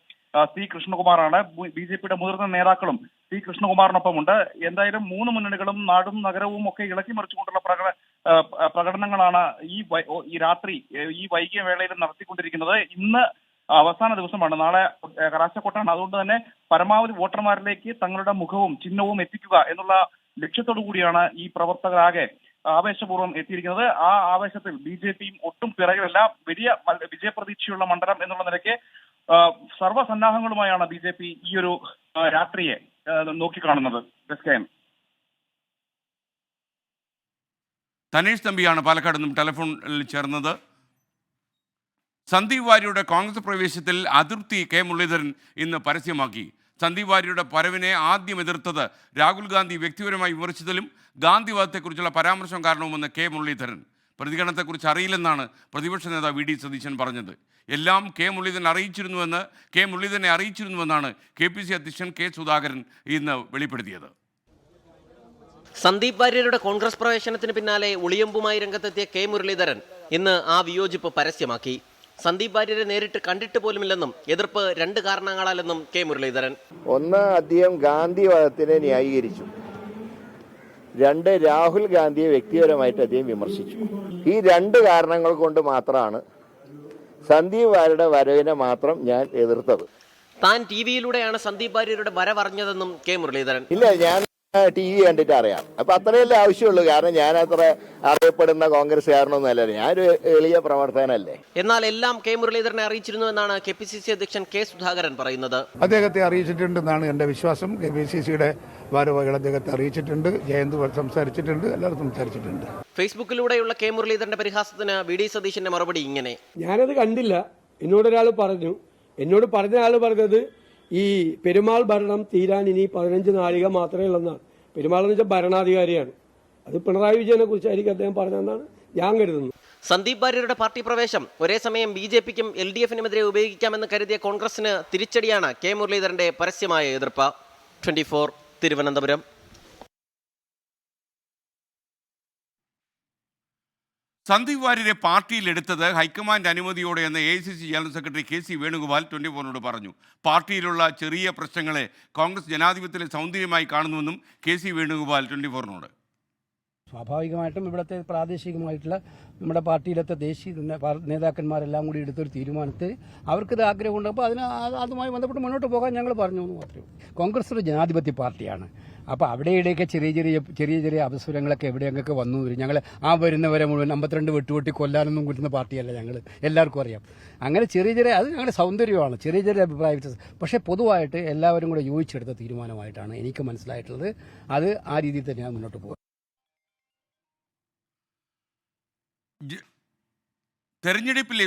C കൃഷ്ണകുമാറാണ്. BJPയുടെ മുതിർന്ന നേതാക്കളും C കൃഷ്ണകുമാറിനൊപ്പമുണ്ട്. എന്തായാലും 3 മുന്നണികളും നാടും നഗരവും ഒക്കെ ഇളക്കി മറിച്ചുകൊണ്ടുള്ള പ്രകടനങ്ങളാണ് ഈ രാത്രി ഈ വൈകിയ വേളയിൽ നടത്തിക്കൊണ്ടിരിക്കുന്നത്. ഇന്ന് അവസാന ദിവസമാണ്, നാളെ കലാശക്കൊട്ടാണ്. അതുകൊണ്ട് തന്നെ പരമാവധി വോട്ടർമാരിലേക്ക് തങ്ങളുടെ മുഖവും ചിഹ്നവും എത്തിക്കുക എന്നുള്ള ലക്ഷ്യത്തോടു കൂടിയാണ് ഈ പ്രവർത്തകരാകെ ആവേശപൂർവ്വം എത്തിയിരിക്കുന്നത്. ആ ആവേശത്തിൽ BJPയും ഒട്ടും പിറകിലല്ല. വലിയ വിജയപ്രതീക്ഷയുള്ള മണ്ഡലം എന്നുള്ള നിലയ്ക്ക് സർവ്വസന്നാഹങ്ങളുമായാണ് BJP ഈ ഒരു രാത്രിയെ നോക്കിക്കാണുന്നത്. തനേഷ് തമ്പിയാണ് പാലക്കാട് നിന്നും ടെലിഫോണിൽ ചേർന്നത്. സന്ദീപ് വാര്യരുടെ കോൺഗ്രസ് പ്രവേശത്തിൽ അതൃപ്തി കെ മുരളീധരൻ ഇന്ന് പരസ്യമാക്കി. സന്ദീപ് വാര്യരുടെ വരവിനെ ആദ്യം എതിർത്തത് രാഹുൽ ഗാന്ധി വ്യക്തിപരമായി വിമർശിച്ചതിലും ഗാന്ധിവാദത്തെക്കുറിച്ചുള്ള പരാമർശം കാരണവുമെന്ന് കെ മുരളീധരൻ. പ്രതികരണത്തെക്കുറിച്ച് അറിയില്ലെന്നാണ് പ്രതിപക്ഷ നേതാവ് വി ഡി സതീശൻ പറഞ്ഞത്. എല്ലാം കെ മുരളീധരനെ അറിയിച്ചിരുന്നുവെന്നാണ് KPC അധ്യക്ഷൻ കെ സുധാകരൻ ഇന്ന് വെളിപ്പെടുത്തിയത്. സന്ദീപ് വാര്യരുടെ കോൺഗ്രസ് പ്രവേശനത്തിന് പിന്നാലെ ഒളിയമ്പുമായി രംഗത്തെത്തിയ കെ മുരളീധരൻ ഇന്ന് ആ വിയോജിപ്പ് പരസ്യമാക്കി. സന്ദീപ് വാര്യരെ നേരിട്ട് കണ്ടിട്ട് പോലുമില്ലെന്നും എതിർപ്പ് 2 കാരണങ്ങളാലെന്നും കെ മുരളീധരൻ. ഒന്ന്, അദ്ദേഹം ഗാന്ധിവാദത്തിനെ ന്യായീകരിച്ചു. 2, രാഹുൽ ഗാന്ധിയെ വ്യക്തിപരമായിട്ട് അദ്ദേഹം വിമർശിച്ചു. ഈ 2 കാരണങ്ങൾ കൊണ്ട് മാത്രമാണ് സന്ദീപ് വാര്യരുടെ വരവിനെ മാത്രം ഞാൻ എതിർത്തത്. താൻ TV-യിലൂടെയാണ് സന്ദീപ് വാര്യരുടെ വരവറിഞ്ഞതെന്നും കെ മുരളീധരൻ. ഇല്ല, ഞാൻ TV കണ്ടിട്ട് അറിയാം. അപ്പൊ അത്രയല്ലേ ആവശ്യമുള്ളൂ. കാരണം ഞാൻ അത്ര അറിയപ്പെടുന്ന കോൺഗ്രസ്സുകാരനൊന്നും അല്ല, ഞാനൊരു എളിയ പ്രവർത്തകനല്ലേ. എന്നാൽ എല്ലാം കെ മുരളീധരനെ അറിയിച്ചിരുന്നുവെന്നാണ് KPCC അധ്യക്ഷൻ കെ സുധാകരൻ പറയുന്നത്. അദ്ദേഹത്തെ അറിയിച്ചിട്ടുണ്ടെന്നാണ് എൻ്റെ വിശ്വാസം. KPCCയുടെ ഭാരവാഹികൾ അദ്ദേഹത്തെ അറിയിച്ചിട്ടുണ്ട്. ജയന്ത് സംസാരിച്ചിട്ടുണ്ട്, എല്ലാവരും സംസാരിച്ചിട്ടുണ്ട്. ഫേസ്ബുക്കിലൂടെയുള്ള കെ മുരളീധരന്റെ പരിഹാസത്തിന് വി ഡി സതീശന്റെ മറുപടി ഇങ്ങനെ: ഞാനത് കണ്ടില്ല, എന്നോടൊരാൾ പറഞ്ഞു. എന്നോട് പറഞ്ഞ ആൾ പറഞ്ഞത് ഈ പെരുമാൾ ഭരണം തീരാൻ ഇനി 15 നാഴിക മാത്രമേ ഉള്ളെന്നാണ്. പെരുമാൾ എന്ന് വെച്ചാൽ ഭരണാധികാരിയാണ്. അത് പിണറായി വിജയനെ കുറിച്ചായിരിക്കും അദ്ദേഹം പറഞ്ഞതെന്നാണ് ഞാൻ കരുതുന്നത്. സന്ദീപ് വാര്യരുടെ പാർട്ടി പ്രവേശം ഒരേ സമയം BJPക്കും LDFനുമെതിരെ ഉപയോഗിക്കാമെന്ന് കരുതിയ കോൺഗ്രസിന് തിരിച്ചടിയാണ് കെ മുരളീധരന്റെ പരസ്യമായ എതിർപ്പ്. 24 തിരുവനന്തപുരം. സന്ദീപ് വാര്യരെ പാർട്ടിയിലെടുത്തത് ഹൈക്കമാൻഡ് അനുമതിയോടെയെന്ന് AICC general secretary KC Venugopal 24നോട് പറഞ്ഞു. പാർട്ടിയിലുള്ള ചെറിയ പ്രശ്നങ്ങളെ കോൺഗ്രസ് ജനാധിപത്യത്തിലെ സൗന്ദര്യമായി കാണുന്നുവെന്നും KC വേണുഗോപാൽ 24നോട്. സ്വാഭാവികമായിട്ടും ഇവിടുത്തെ പ്രാദേശികമായിട്ടുള്ള നമ്മുടെ പാർട്ടിയിലത്തെ ദേശീയ നേതാക്കന്മാരെല്ലാം കൂടി എടുത്തൊരു തീരുമാനത്തിൽ അവർക്കിത് ആഗ്രഹമുണ്ട്. അപ്പോൾ അതുമായി ബന്ധപ്പെട്ട് മുന്നോട്ട് പോകാൻ ഞങ്ങൾ പറഞ്ഞു എന്ന് മാത്രമേ. കോൺഗ്രസ് ഒരു ജനാധിപത്യ പാർട്ടിയാണ്. അപ്പോൾ അവിടെയിടെയൊക്കെ ചെറിയ അവസരങ്ങളൊക്കെ എവിടെയൊക്കെ വന്നു വരും. ഞങ്ങൾ വരുന്നവരെ മുഴുവൻ 52 വെട്ടുവെട്ടി കൊല്ലാനൊന്നും കിട്ടുന്ന പാർട്ടിയല്ല ഞങ്ങൾ, എല്ലാവർക്കും അറിയാം. അങ്ങനെ അത് ഞങ്ങളുടെ സൗന്ദര്യമാണ്, ചെറിയ അഭിപ്രായ വ്യത്യാസം. പക്ഷേ പൊതുവായിട്ട് എല്ലാവരും കൂടെ യോജിച്ചെടുത്ത തീരുമാനമായിട്ടാണ് എനിക്ക് മനസ്സിലായിട്ടുള്ളത്. അത് ആ രീതിയിൽ തന്നെയാണ് മുന്നോട്ട് പോകുക. തെരഞ്ഞെടുപ്പിൽ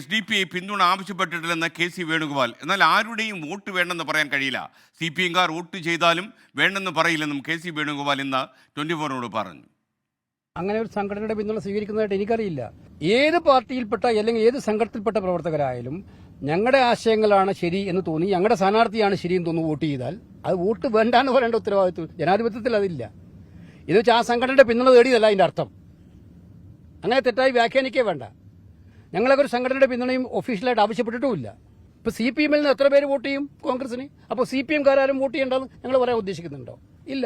SDPI പിന്തുണ ആവശ്യപ്പെട്ടിട്ടില്ലെന്ന് KC വേണുഗോപാൽ. എന്നാൽ ആരുടെയും വോട്ട് വേണ്ടെന്ന് പറയാൻ കഴിയില്ല. CPM-കാർ വോട്ട് ചെയ്താലും വേണ്ടെന്ന് പറയില്ലെന്നും KC വേണുഗോപാൽ ഇന്ന് 24നോട് പറഞ്ഞു. അങ്ങനെ ഒരു സംഘടനയുടെ പിന്തുണ സ്വീകരിക്കുന്നതായിട്ട് എനിക്കറിയില്ല. ഏത് പാർട്ടിയിൽപ്പെട്ട അല്ലെങ്കിൽ ഏത് സംഘടനയിൽപ്പെട്ട പ്രവർത്തകരായാലും ഞങ്ങളുടെ ആശയങ്ങളാണ് ശരി എന്ന് തോന്നി, ഞങ്ങളുടെ സ്ഥാനാർത്ഥിയാണ് ശരിയെന്ന് തോന്നുന്നു വോട്ട് ചെയ്താൽ അത് വോട്ട് വേണ്ടാന്ന് പറയേണ്ട ഉത്തരവാദിത്വം ജനാധിപത്യത്തിൽ അതില്ല. ഇത് വെച്ചാൽ ആ സംഘടനയുടെ പിന്തുണ തേടിയതല്ല അതിൻ്റെ അർത്ഥം. അങ്ങനെ തെറ്റായി വ്യാഖ്യാനിക്കേ വേണ്ട. ഞങ്ങളൊക്കെ ഒരു സംഘടനയുടെ പിന്തുണയും ഒഫീഷ്യലായിട്ട് ആവശ്യപ്പെട്ടിട്ടുമില്ല. ഇപ്പോൾ CPM-ൽ നിന്ന് എത്ര പേര് വോട്ട് ചെയ്യും കോൺഗ്രസിന്? അപ്പോൾ CPM-കാരും വോട്ട് ചെയ്യേണ്ടെന്ന് ഞങ്ങൾ പറയാൻ ഉദ്ദേശിക്കുന്നുണ്ടോ? ഇല്ല.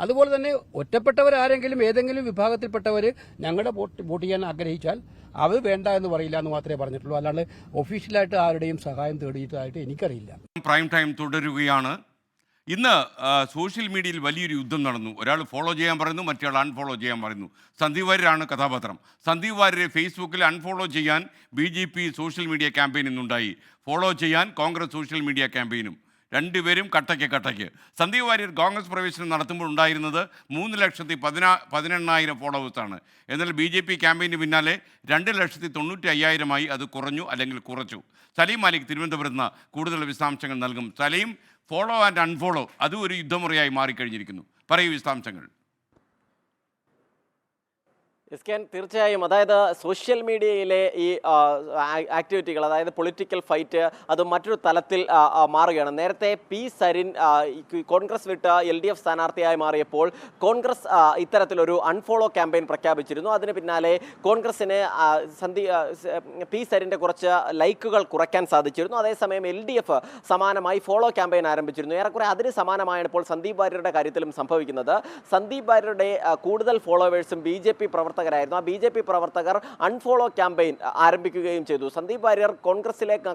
അതുപോലെ തന്നെ ഒറ്റപ്പെട്ടവരാരെങ്കിലും ഏതെങ്കിലും വിഭാഗത്തിൽപ്പെട്ടവർ ഞങ്ങളുടെ വോട്ട് ചെയ്യാൻ ആഗ്രഹിച്ചാൽ അത് വേണ്ട എന്ന് പറയില്ല എന്ന് മാത്രമേ പറഞ്ഞിട്ടുള്ളൂ. അല്ലാണ്ട് ഒഫീഷ്യലായിട്ട് ആരുടെയും സഹായം തേടിയിട്ടായിട്ട് എനിക്കറിയില്ല. പ്രൈം ടൈം തുടരുകയാണ്. ഇന്ന് സോഷ്യൽ മീഡിയയിൽ വലിയൊരു യുദ്ധം നടന്നു. ഒരാൾ ഫോളോ ചെയ്യാൻ പറയുന്നു, മറ്റൊരാൾ അൺഫോളോ ചെയ്യാൻ പറയുന്നു. സന്ദീപ് വാര്യരാണ് കഥാപാത്രം. സന്ദീപ് വാര്യരെ ഫേസ്ബുക്കിൽ അൺഫോളോ ചെയ്യാൻ BJP സോഷ്യൽ മീഡിയ ക്യാമ്പയിൻ ഇന്നുണ്ടായി. ഫോളോ ചെയ്യാൻ കോൺഗ്രസ് സോഷ്യൽ മീഡിയ ക്യാമ്പയിനും. രണ്ടുപേരും കട്ടയ്ക്ക്. സന്ദീപ് വാര്യർ കോൺഗ്രസ് പ്രവേശനം നടത്തുമ്പോൾ ഉണ്ടായിരുന്നത് 3,18,000 ഫോളോവേഴ്സാണ്. എന്നാൽ BJP ക്യാമ്പയിന് പിന്നാലെ 2,95,000 അത് കുറഞ്ഞു അല്ലെങ്കിൽ കുറച്ചു. സലീം മാലിക് തിരുവനന്തപുരത്ത് നിന്ന് കൂടുതൽ വിശദാംശങ്ങൾ നൽകും. സലീം, ഫോളോ ആൻഡ് അൺഫോളോ അതും ഒരു യുദ്ധമുറയായി മാറിക്കഴിഞ്ഞിരിക്കുന്നു. പറയൂ വിശദാംശങ്ങൾ. തീർച്ചയായും, അതായത് സോഷ്യൽ മീഡിയയിലെ ഈ ആക്ടിവിറ്റികൾ, അതായത് പൊളിറ്റിക്കൽ ഫൈറ്റ്, അത് മറ്റൊരു തലത്തിൽ മാറുകയാണ്. നേരത്തെ P. സരിൻ കോൺഗ്രസ് വിട്ട് LDF സ്ഥാനാർത്ഥിയായി മാറിയപ്പോൾ കോൺഗ്രസ് ഇത്തരത്തിലൊരു അൺഫോളോ ക്യാമ്പയിൻ പ്രഖ്യാപിച്ചിരുന്നു. അതിന് പിന്നാലെ കോൺഗ്രസിന് P. സരിൻ്റെ കുറച്ച് ലൈക്കുകൾ കുറയ്ക്കാൻ സാധിച്ചിരുന്നു. അതേസമയം LDF സമാനമായി ഫോളോ ക്യാമ്പയിൻ ആരംഭിച്ചിരുന്നു. ഏറെക്കുറെ അതിന് സമാനമായാണ് ഇപ്പോൾ സന്ദീപ് വാര്യരുടെ കാര്യത്തിലും സംഭവിക്കുന്നത്. സന്ദീപ് വാര്യരുടെ കൂടുതൽ ഫോളോവേഴ്സും BJP പ്രവർത്തകരും പ്രവർത്തകരായിരുന്നു. ആ BJP പ്രവർത്തകർ അൺഫോളോ ക്യാമ്പയിൻ ആരംഭിക്കുകയും ചെയ്തു. സന്ദീപ് വാര്യർ കോൺഗ്രസിലേക്ക്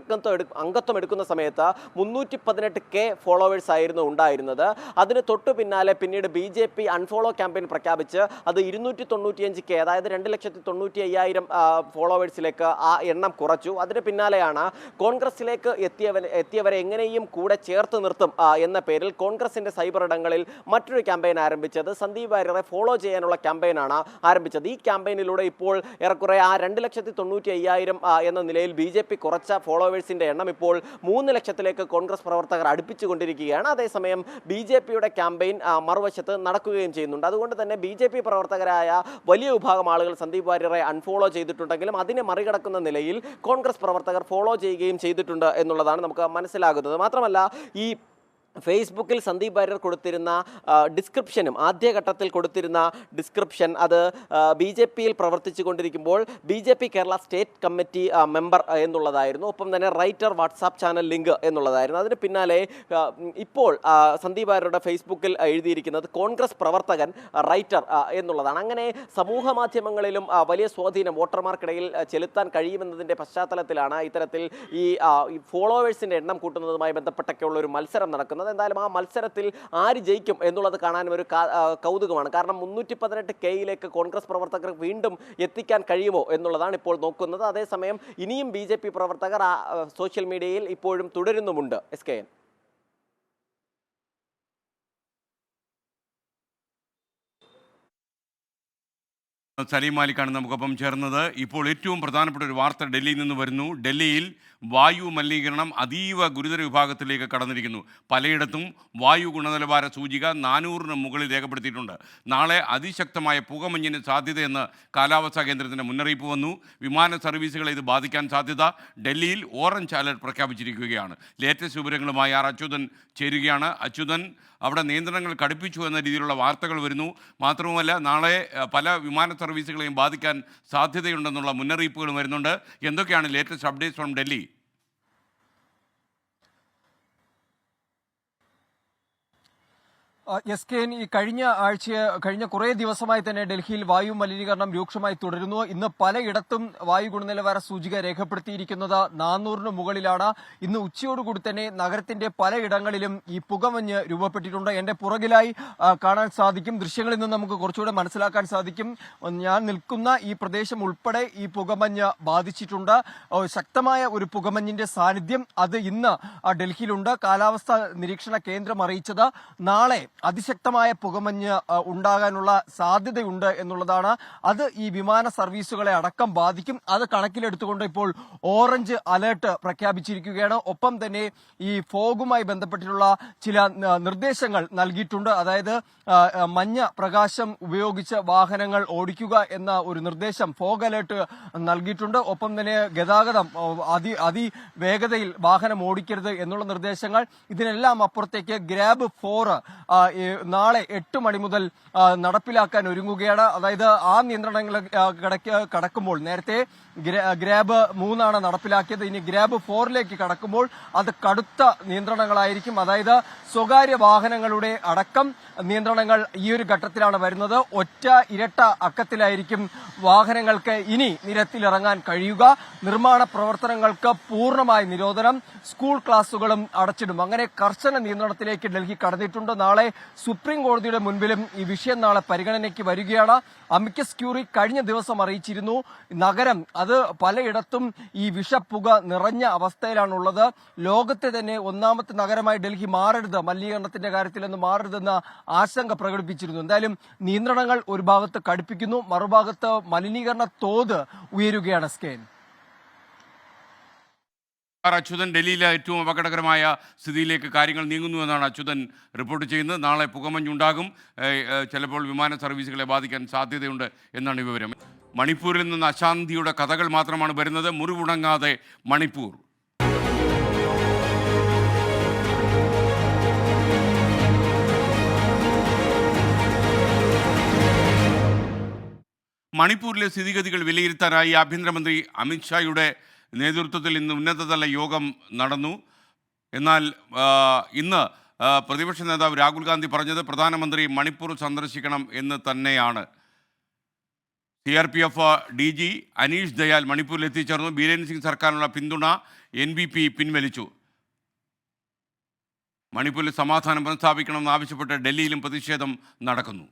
അംഗത്വം എടുക്കുന്ന സമയത്ത് 318K ഫോളോവേഴ്സ് ആയിരുന്നു ഉണ്ടായിരുന്നത്. അതിന് തൊട്ടു പിന്നാലെ പിന്നീട് BJP അൺഫോളോ ക്യാമ്പയിൻ പ്രഖ്യാപിച്ച് അത് 295K, അതായത് 2,95,000 ഫോളോവേഴ്സിലേക്ക് ആ എണ്ണം കുറച്ചു. അതിന് പിന്നാലെയാണ് കോൺഗ്രസിലേക്ക് എത്തിയവരെ എങ്ങനെയും കൂടെ ചേർത്ത് നിർത്തും എന്ന പേരിൽ കോൺഗ്രസിന്റെ സൈബർ ഇടങ്ങളിൽ മറ്റൊരു ക്യാമ്പയിൻ ആരംഭിച്ചത്. സന്ദീപ് വാര്യരെ ഫോളോ ചെയ്യാനുള്ള ക്യാമ്പയിനാണ് ആരംഭിച്ചത്. ഈ ക്യാമ്പയിനിലൂടെ ഇപ്പോൾ ഏറെക്കുറെ ആ 2,95,000 എന്ന നിലയിൽ BJP കുറച്ച ഫോളോവേഴ്സിന്റെ എണ്ണം ഇപ്പോൾ 3 ലക്ഷത്തിലേക്ക് കോൺഗ്രസ് പ്രവർത്തകർ അടുപ്പിച്ചുകൊണ്ടിരിക്കുകയാണ്. അതേസമയം BJPയുടെ ക്യാമ്പയിൻ മറുവശത്ത് നടക്കുകയും ചെയ്യുന്നുണ്ട്. അതുകൊണ്ട് തന്നെ BJP പ്രവർത്തകരായ വലിയ വിഭാഗം ആളുകൾ സന്ദീപ് വാര്യരെ അൺഫോളോ ചെയ്തിട്ടുണ്ടെങ്കിലും അതിനെ മറികടക്കുന്ന നിലയിൽ കോൺഗ്രസ് പ്രവർത്തകർ ഫോളോ ചെയ്യുകയും ചെയ്തിട്ടുണ്ട് എന്നുള്ളതാണ് നമുക്ക് മനസ്സിലാകുന്നത്. മാത്രമല്ല, ഈ ഫേസ്ബുക്കിൽ സന്ദീപ് വാര്യർ കൊടുത്തിരുന്ന ഡിസ്ക്രിപ്ഷനും ആദ്യഘട്ടത്തിൽ കൊടുത്തിരുന്ന ഡിസ്ക്രിപ്ഷൻ അത് BJPയിൽ പ്രവർത്തിച്ചു കൊണ്ടിരിക്കുമ്പോൾ BJP Kerala state committee member എന്നുള്ളതായിരുന്നു. ഒപ്പം തന്നെ റൈറ്റർ വാട്സാപ്പ് ചാനൽ ലിങ്ക് എന്നുള്ളതായിരുന്നു. അതിന് പിന്നാലെ ഇപ്പോൾ സന്ദീപ് വാര്യരുടെ ഫേസ്ബുക്കിൽ എഴുതിയിരിക്കുന്നത് കോൺഗ്രസ് പ്രവർത്തകൻ റൈറ്റർ എന്നുള്ളതാണ്. അങ്ങനെ സമൂഹ മാധ്യമങ്ങളിലും വലിയ സ്വാധീനം വോട്ടർമാർക്കിടയിൽ ചെലുത്താൻ കഴിയുമെന്നതിൻ്റെ പശ്ചാത്തലത്തിലാണ് ഇത്തരത്തിൽ ഈ ഫോളോവേഴ്സിൻ്റെ എണ്ണം കൂട്ടുന്നതുമായി ബന്ധപ്പെട്ടൊക്കെയുള്ള ഒരു മത്സരം നടക്കുന്നത്. എന്തായാലും ആ മത്സരത്തിൽ ആര് ജയിക്കും എന്നുള്ളത് കാണാൻ ഒരു കൗതുകമാണ്. കാരണം 318Kയിലേക്ക് കോൺഗ്രസ് പ്രവർത്തകർ വീണ്ടും എത്തിക്കാൻ കഴിയുമോ എന്നുള്ളതാണ് ഇപ്പോൾ നോക്കുന്നത്. അതേസമയം ഇനിയും BJP പ്രവർത്തകർ സോഷ്യൽ മീഡിയയിൽ ഇപ്പോഴും തുടരുന്നുമുണ്ട്. SKN. സലീം മാലിക്കാണ് നമുക്കൊപ്പം ചേർന്നത്. ഇപ്പോൾ ഏറ്റവും പ്രധാനപ്പെട്ട ഒരു വാർത്ത ഡൽഹിയിൽ നിന്ന് വരുന്നു. ഡൽഹിയിൽ വായു മലിനീകരണം അതീവ ഗുരുതര വിഭാഗത്തിലേക്ക് കടന്നിരിക്കുന്നു. പലയിടത്തും വായു ഗുണനിലവാര സൂചിക 400-ന് മുകളിൽ രേഖപ്പെടുത്തിയിട്ടുണ്ട്. നാളെ അതിശക്തമായ പുകമഞ്ഞിന് സാധ്യതയെന്ന് കാലാവസ്ഥാ കേന്ദ്രത്തിൻ്റെ മുന്നറിയിപ്പ് വന്നു. വിമാന സർവീസുകളെ ഇത് ബാധിക്കാൻ സാധ്യത. ഡൽഹിയിൽ ഓറഞ്ച് അലർട്ട് പ്രഖ്യാപിച്ചിരിക്കുകയാണ്. ലേറ്റസ്റ്റ് വിവരങ്ങളുമായി അച്യുതൻ ചേരുകയാണ്. അച്യുതൻ, അവിടെ നിയന്ത്രണങ്ങൾ കടുപ്പിച്ചു എന്ന രീതിയിലുള്ള വാർത്തകൾ വരുന്നു. മാത്രവുമല്ല, നാളെ പല വിമാന സർവീസുകളെയും ബാധിക്കാൻ സാധ്യതയുണ്ടെന്നുള്ള മുന്നറിയിപ്പുകളും വരുന്നുണ്ട്. എന്തൊക്കെയാണ് latest updates from Delhi? SKN, ഈ കഴിഞ്ഞ കുറേ ദിവസമായി തന്നെ ഡൽഹിയിൽ വായു മലിനീകരണം രൂക്ഷമായി തുടരുന്നു. ഇന്ന് പലയിടത്തും വായു ഗുണനിലവാര സൂചിക രേഖപ്പെടുത്തിയിരിക്കുന്നത് 400-ന് മുകളിലാണ്. ഇന്ന് ഉച്ചയോടുകൂടി തന്നെ നഗരത്തിന്റെ പലയിടങ്ങളിലും ഈ പുകമഞ്ഞ് രൂപപ്പെട്ടിട്ടുണ്ട്. എന്റെ പുറകിലായി കാണാൻ സാധിക്കും. ദൃശ്യങ്ങളിൽ നിന്ന് നമുക്ക് കുറച്ചുകൂടെ മനസ്സിലാക്കാൻ സാധിക്കും. ഞാൻ നിൽക്കുന്ന ഈ പ്രദേശം ഉൾപ്പെടെ ഈ പുകമഞ്ഞ് ബാധിച്ചിട്ടുണ്ട്. ശക്തമായ ഒരു പുകമഞ്ഞിന്റെ സാന്നിധ്യം അത് ഇന്ന് ഡൽഹിയിലുണ്ട്. കാലാവസ്ഥാ നിരീക്ഷണ കേന്ദ്രം അറിയിച്ചത് നാളെ അതിശക്തമായ പുകമഞ്ഞ് ഉണ്ടാകാനുള്ള സാധ്യതയുണ്ട് എന്നുള്ളതാണ്. അത് ഈ വിമാന സർവീസുകളെ അടക്കം ബാധിക്കും. അത് കണക്കിലെടുത്തുകൊണ്ട് ഇപ്പോൾ ഓറഞ്ച് അലേർട്ട് പ്രഖ്യാപിച്ചിരിക്കുകയാണ്. ഒപ്പം തന്നെ ഈ ഫോഗുമായി ബന്ധപ്പെട്ടിട്ടുള്ള ചില നിർദ്ദേശങ്ങൾ നൽകിയിട്ടുണ്ട്. അതായത് മഞ്ഞ പ്രകാശം ഉപയോഗിച്ച് വാഹനങ്ങൾ ഓടിക്കുക എന്ന ഒരു നിർദ്ദേശം ഫോഗ് അലേർട്ട് നൽകിയിട്ടുണ്ട്. ഒപ്പം തന്നെ ഗതാഗതം അതിവേഗതയിൽ വാഹനം ഓടിക്കരുത് എന്നുള്ള നിർദ്ദേശങ്ങൾ. ഇതിനെല്ലാം അപ്പുറത്തേക്ക് ഗ്രാബ് 4 നാളെ 8 മണി മുതൽ നടപ്പിലാക്കാൻ ഒരുങ്ങുകയാണ്. അതായത് ആ നിയന്ത്രണങ്ങൾ കടക്കുമ്പോൾ നേരത്തെ ഗ്രാബ് 3 നടപ്പിലാക്കിയത്. ഇനി ഗ്രാബ് 4ലേക്ക് കടക്കുമ്പോൾ അത് കടുത്ത നിയന്ത്രണങ്ങളായിരിക്കും. അതായത് സ്വകാര്യ വാഹനങ്ങളുടെ അടക്കം നിയന്ത്രണങ്ങൾ ഈ ഒരു ഘട്ടത്തിലാണ് വരുന്നത്. ഒറ്റ ഇരട്ട അക്കത്തിലായിരിക്കും വാഹനങ്ങൾക്ക് ഇനി നിരത്തിലിറങ്ങാൻ കഴിയുക. നിർമ്മാണ പ്രവർത്തനങ്ങൾക്ക് പൂർണ്ണമായ നിരോധനം. സ്കൂൾ ക്ലാസുകളും അടച്ചിടും. അങ്ങനെ കർശന നിയന്ത്രണത്തിലേക്ക് ഡൽഹി കടന്നിട്ടുണ്ട്. നാളെ സുപ്രീം കോടതിയുടെ മുൻപിലും ഈ വിഷയം നാളെ പരിഗണനയ്ക്ക് വരികയാണ്. അമിക്കസ് ക്യൂറി കഴിഞ്ഞ ദിവസം അറിയിച്ചിരുന്നു നഗരം അത് പലയിടത്തും ഈ വിഷപ്പുക നിറഞ്ഞ അവസ്ഥയിലാണുള്ളത്. ലോകത്തെ തന്നെ 1ാമത്തെ നഗരമായി ഡൽഹി മാറരുത്, മലിനീകരണത്തിന്റെ കാര്യത്തിലൊന്നും മാറരുതെന്ന് ആശങ്ക പ്രകടിപ്പിച്ചിരുന്നു. എന്തായാലും നിയന്ത്രണങ്ങൾ ഒരു ഭാഗത്ത് കടുപ്പിക്കുന്നു, മറുഭാഗത്ത് മലിനീകരണ തോത് ഉയരുകയാണ്. സ്കെയിൻ അച്യുതൻ, ഡൽഹിയിലെ ഏറ്റവും അപകടകരമായ സ്ഥിതിയിലേക്ക് കാര്യങ്ങൾ നീങ്ങുന്നുവെന്നാണ് അച്യുതൻ റിപ്പോർട്ട് ചെയ്യുന്നത്. നാളെ പുകമഞ്ഞുണ്ടാകും. ചിലപ്പോൾ വിമാന സർവീസുകളെ ബാധിക്കാൻ സാധ്യതയുണ്ട് എന്നാണ് വിവരം. മണിപ്പൂരിൽ നിന്ന് അശാന്തിയുടെ കഥകൾ മാത്രമാണ് വരുന്നത്. മുറിവുണങ്ങാതെ മണിപ്പൂർ. മണിപ്പൂരിലെ സ്ഥിതിഗതികൾ വിലയിരുത്താനായി ആഭ്യന്തരമന്ത്രി അമിത്ഷായുടെ നേതൃത്വത്തിൽ ഇന്ന് ഉന്നതതല യോഗം നടന്നു. എന്നാൽ ഇന്ന് പ്രതിപക്ഷ നേതാവ് രാഹുൽ ഗാന്ധി പറഞ്ഞത് പ്രധാനമന്ത്രി മണിപ്പൂർ സന്ദർശിക്കണം എന്ന് തന്നെയാണ്. CRPF DG അനീഷ് ദയാൽ മണിപ്പൂരിൽ എത്തിച്ചേർന്നു. ബീരേൻ സിംഗ് സർക്കാരിനുള്ള പിന്തുണ NBP പിൻവലിച്ചു. മണിപ്പൂരിൽ സമാധാനം പുനഃസ്ഥാപിക്കണമെന്ന് ആവശ്യപ്പെട്ട് ഡൽഹിയിലും പ്രതിഷേധം നടക്കുന്നു.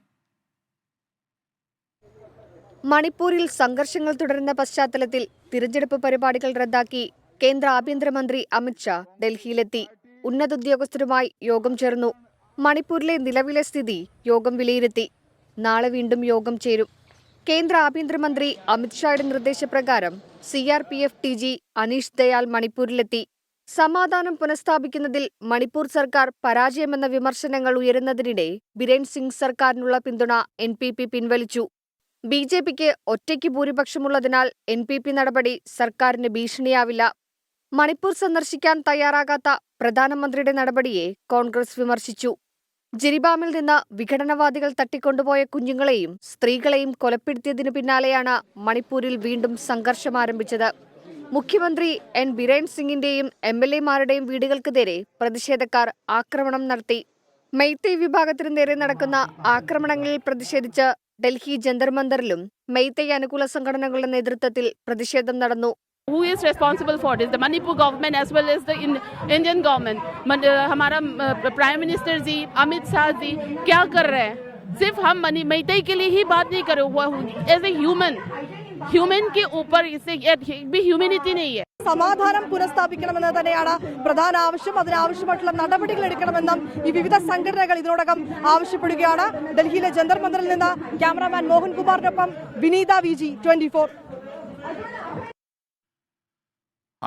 മണിപ്പൂരിൽ സംഘർഷങ്ങൾ തുടരുന്ന പശ്ചാത്തലത്തിൽ തിരഞ്ഞെടുപ്പ് പരിപാടികൾ റദ്ദാക്കി കേന്ദ്ര ആഭ്യന്തരമന്ത്രി അമിത്ഷാ ഡൽഹിയിലെത്തി. ഉന്നത ഉദ്യോഗസ്ഥരുമായി യോഗം ചേർന്നു. മണിപ്പൂരിലെ നിലവിലെ സ്ഥിതി യോഗം വിലയിരുത്തി. നാളെ വീണ്ടും യോഗം ചേരും. കേന്ദ്ര ആഭ്യന്തരമന്ത്രി അമിത്ഷായുടെ നിർദ്ദേശപ്രകാരം CRPF DG അനീഷ് ദയാൽ മണിപ്പൂരിലെത്തി. സമാധാനം പുനഃസ്ഥാപിക്കുന്നതിൽ മണിപ്പൂർ സർക്കാർ പരാജയമെന്ന വിമർശനങ്ങൾ ഉയരുന്നതിനിടെ ബിരേൻ സിംഗ് സർക്കാരിനുള്ള പിന്തുണ NPP പിൻവലിച്ചു. BJPക്ക് ഒറ്റയ്ക്ക് ഭൂരിപക്ഷമുള്ളതിനാൽ NPP നടപടി സർക്കാരിന് ഭീഷണിയാവില്ല. മണിപ്പൂർ സന്ദർശിക്കാൻ തയ്യാറാകാത്ത പ്രധാനമന്ത്രിയുടെ നടപടിയെ കോൺഗ്രസ് വിമർശിച്ചു. ജിരിബാമിൽ നിന്ന് വിഘടനവാദികൾ തട്ടിക്കൊണ്ടുപോയ കുഞ്ഞുങ്ങളെയും സ്ത്രീകളെയും കൊലപ്പെടുത്തിയതിനു പിന്നാലെയാണ് മണിപ്പൂരിൽ വീണ്ടും സംഘർഷം ആരംഭിച്ചത്. മുഖ്യമന്ത്രി ബിരേൻ സിംഗിന്റെയും MLA-മാരുടെയും വീടുകൾക്ക് നേരെ പ്രതിഷേധക്കാർ ആക്രമണം നടത്തി. മെയ്തേയ് വിഭാഗത്തിന് നേരെ നടക്കുന്ന ആക്രമണങ്ങളിൽ പ്രതിഷേധിച്ച് ഡൽഹി ജന്തർ മന്ദറിലും മെയ്തേയ് അനുകൂല സംഘടനകളുടെ നേതൃത്വത്തിൽ പ്രതിഷേധം നടന്നു. Who is responsible for this? The Manipur government as well as the Indian government. हमारा प्राइम मिनिस्टर जी अमित शाह जी क्या कर रहे हैं? सिर्फ हम मेइतेई के लिए ही बात नहीं कर रहे. एज ए ह्यूमन के ऊपर इससे भी ह्यूमनिटी नहीं है. സമാധാനം പുനഃസ്ഥാപിക്കണമെന്ന് തന്നെയാണ് പ്രധാന ആവശ്യം. അതിനാവശ്യമായിട്ടുള്ള നടപടികൾ എടുക്കണമെന്നും ഈ വിവിധ സംഘടനകൾ ഇതിനോടകം ആവശ്യപ്പെടുകയാണ്. ഡൽഹിയിലെ ജന്തർ മന്ദറിൽ നിന്ന് ക്യാമറാമാൻ മോഹൻകുമാറിനൊപ്പം വിനീത VG 24.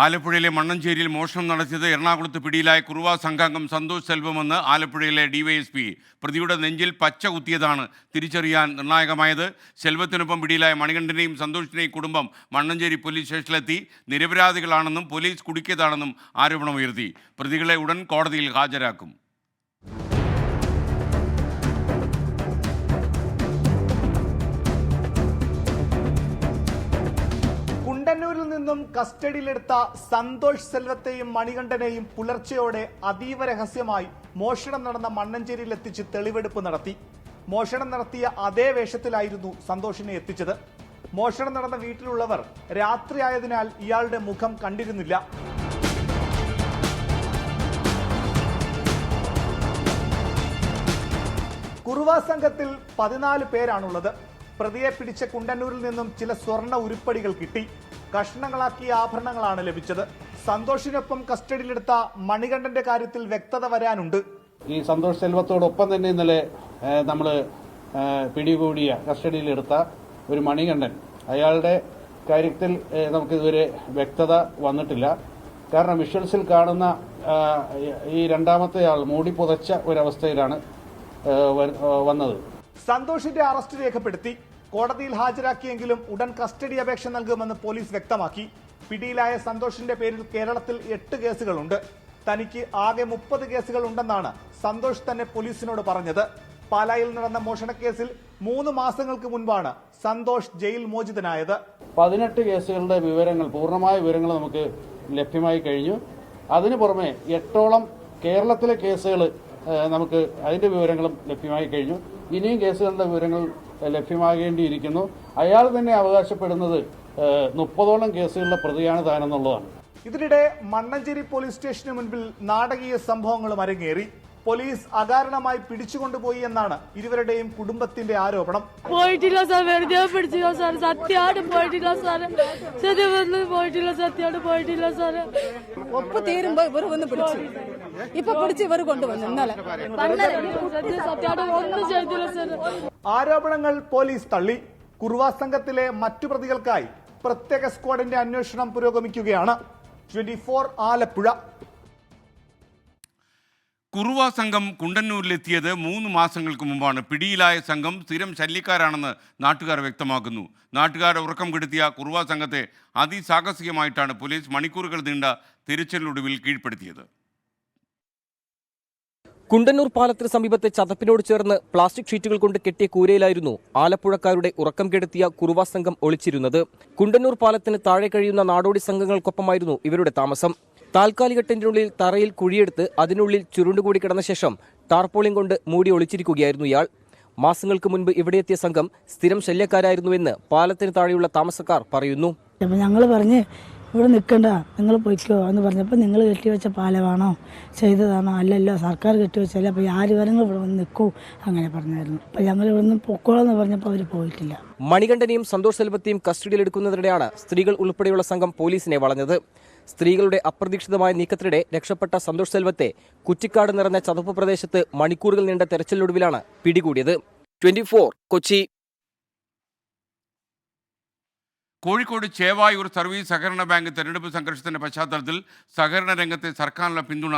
ആലപ്പുഴയിലെ മണ്ണഞ്ചേരിയിൽ മോഷണം നടത്തിയത് എറണാകുളത്ത് പിടിയിലായ കുറുവ സംഘാംഗം സന്തോഷ് സെൽവമെന്ന് ആലപ്പുഴയിലെ DYSP. പ്രതിയുടെ നെഞ്ചിൽ പച്ച കുത്തിയതാണ് തിരിച്ചറിയാൻ നിർണായകമായത്. സെൽവത്തിനൊപ്പം പിടിയിലായ മണികണ്ഠനെയും സന്തോഷിനെയും കുടുംബം മണ്ണഞ്ചേരി പോലീസ് സ്റ്റേഷനിലെത്തി. നിരപരാധികളാണെന്നും പോലീസ് കുടുക്കിയതാണെന്നും ആരോപണമുയർത്തി. പ്രതികളെ ഉടൻ കോടതിയിൽ ഹാജരാക്കും. കുണ്ടന്നൂരിൽ നിന്നും കസ്റ്റഡിയിലെടുത്ത സന്തോഷ് സെൽവത്തെയും മണികണ്ഠനെയും പുലർച്ചെയോടെ അതീവ രഹസ്യമായി മോഷണം നടന്ന മണ്ണഞ്ചേരിയിൽ എത്തിച്ച് തെളിവെടുപ്പ് നടത്തി. മോഷണം നടത്തിയ അതേ വേഷത്തിലായിരുന്നു സന്തോഷിനെ എത്തിച്ചത്. മോഷണം നടന്ന വീട്ടിലുള്ളവർ രാത്രിയായതിനാൽ ഇയാളുടെ മുഖം കണ്ടിരുന്നില്ല. കുറുവ സംഘത്തിൽ 14 പേരാണുള്ളത്. പ്രതിയെ പിടിച്ച കുണ്ടന്നൂരിൽ നിന്നും ചില സ്വർണ്ണ ഉരുപ്പടികൾ കിട്ടി. കഷ്ണങ്ങളാക്കിയ ആഭരണങ്ങളാണ് ലഭിച്ചത്. സന്തോഷിനൊപ്പം കസ്റ്റഡിയിലെടുത്ത മണികണ്ഠന്റെ കാര്യത്തിൽ വ്യക്തത വരാനുണ്ട്. ഈ സന്തോഷ് സെൽവത്തോടൊപ്പം തന്നെ ഇന്നലെ നമ്മൾ പിടികൂടിയ കസ്റ്റഡിയിലെടുത്ത ഒരു മണികണ്ഠൻ, അയാളുടെ കാര്യത്തിൽ നമുക്കിതുവരെ വ്യക്തത വന്നിട്ടില്ല. കാരണം വിഷ്വൽസിൽ കാണുന്ന ഈ രണ്ടാമത്തെ ആൾ മൂടി പുതച്ച ഒരവസ്ഥയിലാണ് വന്നത്. സന്തോഷിന്റെ അറസ്റ്റ് രേഖപ്പെടുത്തി കോടതിയിൽ ഹാജരാക്കിയെങ്കിലും ഉടൻ കസ്റ്റഡി അപേക്ഷ നൽകുമെന്ന് പോലീസ് വ്യക്തമാക്കി. പിടിയിലായ സന്തോഷിന്റെ പേരിൽ കേരളത്തിൽ 8 കേസുകളുണ്ട്. തനിക്ക് ആകെ 30 കേസുകൾ ഉണ്ടെന്നാണ് സന്തോഷ് തന്നെ പോലീസിനോട് പറഞ്ഞത്. പാലായിൽ നടന്ന മോഷണക്കേസിൽ 3 മാസങ്ങൾക്ക് മുൻപാണ് സന്തോഷ് ജയിൽ മോചിതനായത്. 18 കേസുകളുടെ വിവരങ്ങൾ, പൂർണ്ണമായ വിവരങ്ങൾ നമുക്ക് ലഭ്യമായി കഴിഞ്ഞു. അതിനു പുറമെ 8ഓളം കേരളത്തിലെ കേസുകൾ നമുക്ക് അതിന്റെ വിവരങ്ങളും ലഭ്യമായി കഴിഞ്ഞു. ഇനിയും കേസുകളുടെ വിവരങ്ങൾ ലഭ്യമാകേണ്ടിയിരിക്കുന്നു. അയാൾ തന്നെ അവകാശപ്പെടുന്നത് 30ഓളം കേസുകളിലെ പ്രതിയാണ് താനെന്നുള്ളതാണ്. ഇതിനിടെ മണ്ണഞ്ചേരി പോലീസ് സ്റ്റേഷന് മുൻപിൽ നാടകീയ സംഭവങ്ങളും അരങ്ങേറി. പോലീസ് അകാരണമായി പിടിച്ചുകൊണ്ടുപോയി എന്നാണ് ഇരുവരുടെയും കുടുംബത്തിന്റെ ആരോപണം. പോയിട്ടില്ല സാർ, വെറുതെ പിടിച്ചില്ല സാർ, സത്യമാണ് പോയിട്ടില്ല സാർ, പോയിട്ടില്ല, സത്യമാണ് പോയിട്ടില്ല സാർ. ഒപ്പ് തീരുമ്പോ ഇവർ വന്ന് പിടിച്ചു, ഇപ്പൊ പിടിച്ച് ഇവർ കൊണ്ടുവന്നു. ഇന്നലെ സത്യമാണ് ഒന്നും ചെയ്തില്ല സാർ. ആരോപണങ്ങൾ പോലീസ് തള്ളി. കുറുവ സംഘത്തിലെ മറ്റു പ്രതികൾക്കായി പ്രത്യേക സ്ക്വാഡിന്റെ അന്വേഷണം പുരോഗമിക്കുകയാണ്. 24 ആലപ്പുഴ. കുറുവ സംഘം കുണ്ടന്നൂരിലെത്തിയത് 3 മാസങ്ങൾക്ക് മുമ്പാണ്. പിടിയിലായ സംഘം സ്ഥിരം ശല്യക്കാരാണെന്ന് നാട്ടുകാർ വ്യക്തമാക്കുന്നു. നാട്ടുകാരെ ഉറക്കം കെടുത്തിയ കുറുവ സംഘത്തെ അതിസാഹസികമായിട്ടാണ് പോലീസ് മണിക്കൂറുകൾ നീണ്ട തിരച്ചിലിനൊടുവിൽ കീഴ്പ്പെടുത്തിയത്. കുണ്ടന്നൂർ പാലത്തിന് സമീപത്തെ ചതപ്പിനോട് ചേർന്ന് പ്ലാസ്റ്റിക് ഷീറ്റുകൾ കൊണ്ട് കെട്ടിയ കൂരയിലായിരുന്നു ആലപ്പുഴക്കാരുടെ ഉറക്കം കെടുത്തിയ കുറുവ സംഘം ഒളിച്ചിരുന്നത്. കുണ്ടന്നൂർ പാലത്തിന് താഴെ കഴിയുന്ന നാടോടി സംഘങ്ങൾക്കൊപ്പമായിരുന്നു ഇവരുടെ താമസം. താൽക്കാലിക ടെന്റിനുള്ളിൽ തറയിൽ കുഴിയെടുത്ത് അതിനുള്ളിൽ ചുരുണ്ടുകൂടി കിടന്ന ശേഷം ടാർപോളിൻ കൊണ്ട് മൂടി ഒളിച്ചിരിക്കുകയായിരുന്നു ഇയാൾ. മാസങ്ങൾക്ക് മുൻപ് ഇവിടെയെത്തിയ സംഘം സ്ഥിരം ശല്യക്കാരായിരുന്നുവെന്ന് പാലത്തിന് താഴെയുള്ള താമസക്കാർ പറയുന്നു. ഞങ്ങൾ പറഞ്ഞ് ഇവിടെ നിൽക്കണ്ട, നിങ്ങൾ പൊയ്ക്കോ എന്ന് പറഞ്ഞപ്പോൾ നിങ്ങൾ കെട്ടിവെച്ച പാലമാണോ ചെയ്തതാണോ? അല്ലല്ലോ, സർക്കാർ കെട്ടിവെച്ചല്ലേ, അപ്പോൾ ആര് വരങ്ങൾ ഇവിടെ വന്ന് നിൽക്കൂ അങ്ങനെ പറഞ്ഞായിരുന്നു. അപ്പോൾ ഞങ്ങൾ ഇവിടെ നിന്ന് പൊക്കോളെന്ന് പറഞ്ഞപ്പോൾ അവർ പോയിട്ടില്ല. മണികണ്ഠനെയും സന്തോഷ് സെൽവത്തെയും കസ്റ്റഡിയിലെടുക്കുന്നതിനിടെയാണ് സ്ത്രീകൾ ഉൾപ്പെടെയുള്ള സംഘം പോലീസിനെ വളഞ്ഞത്. സ്ത്രീകളുടെ അപ്രതീക്ഷിതമായ നീക്കത്തിനിടെ രക്ഷപ്പെട്ട സന്തോഷ് സെൽവത്തെ കുറ്റിക്കാട് നിറഞ്ഞ ചതുപ്പ് പ്രദേശത്ത് മണിക്കൂറുകൾ നീണ്ട തെരച്ചിലിനൊടുവിലാണ് പിടികൂടിയത്. 24 കൊച്ചി. കോഴിക്കോട് ചേവായൂർ സർവീസ് സഹകരണ ബാങ്ക് തെരഞ്ഞെടുപ്പ് സംഘർഷത്തിന്റെ പശ്ചാത്തലത്തിൽ സഹകരണ രംഗത്തെ സർക്കാരിനുള്ള പിന്തുണ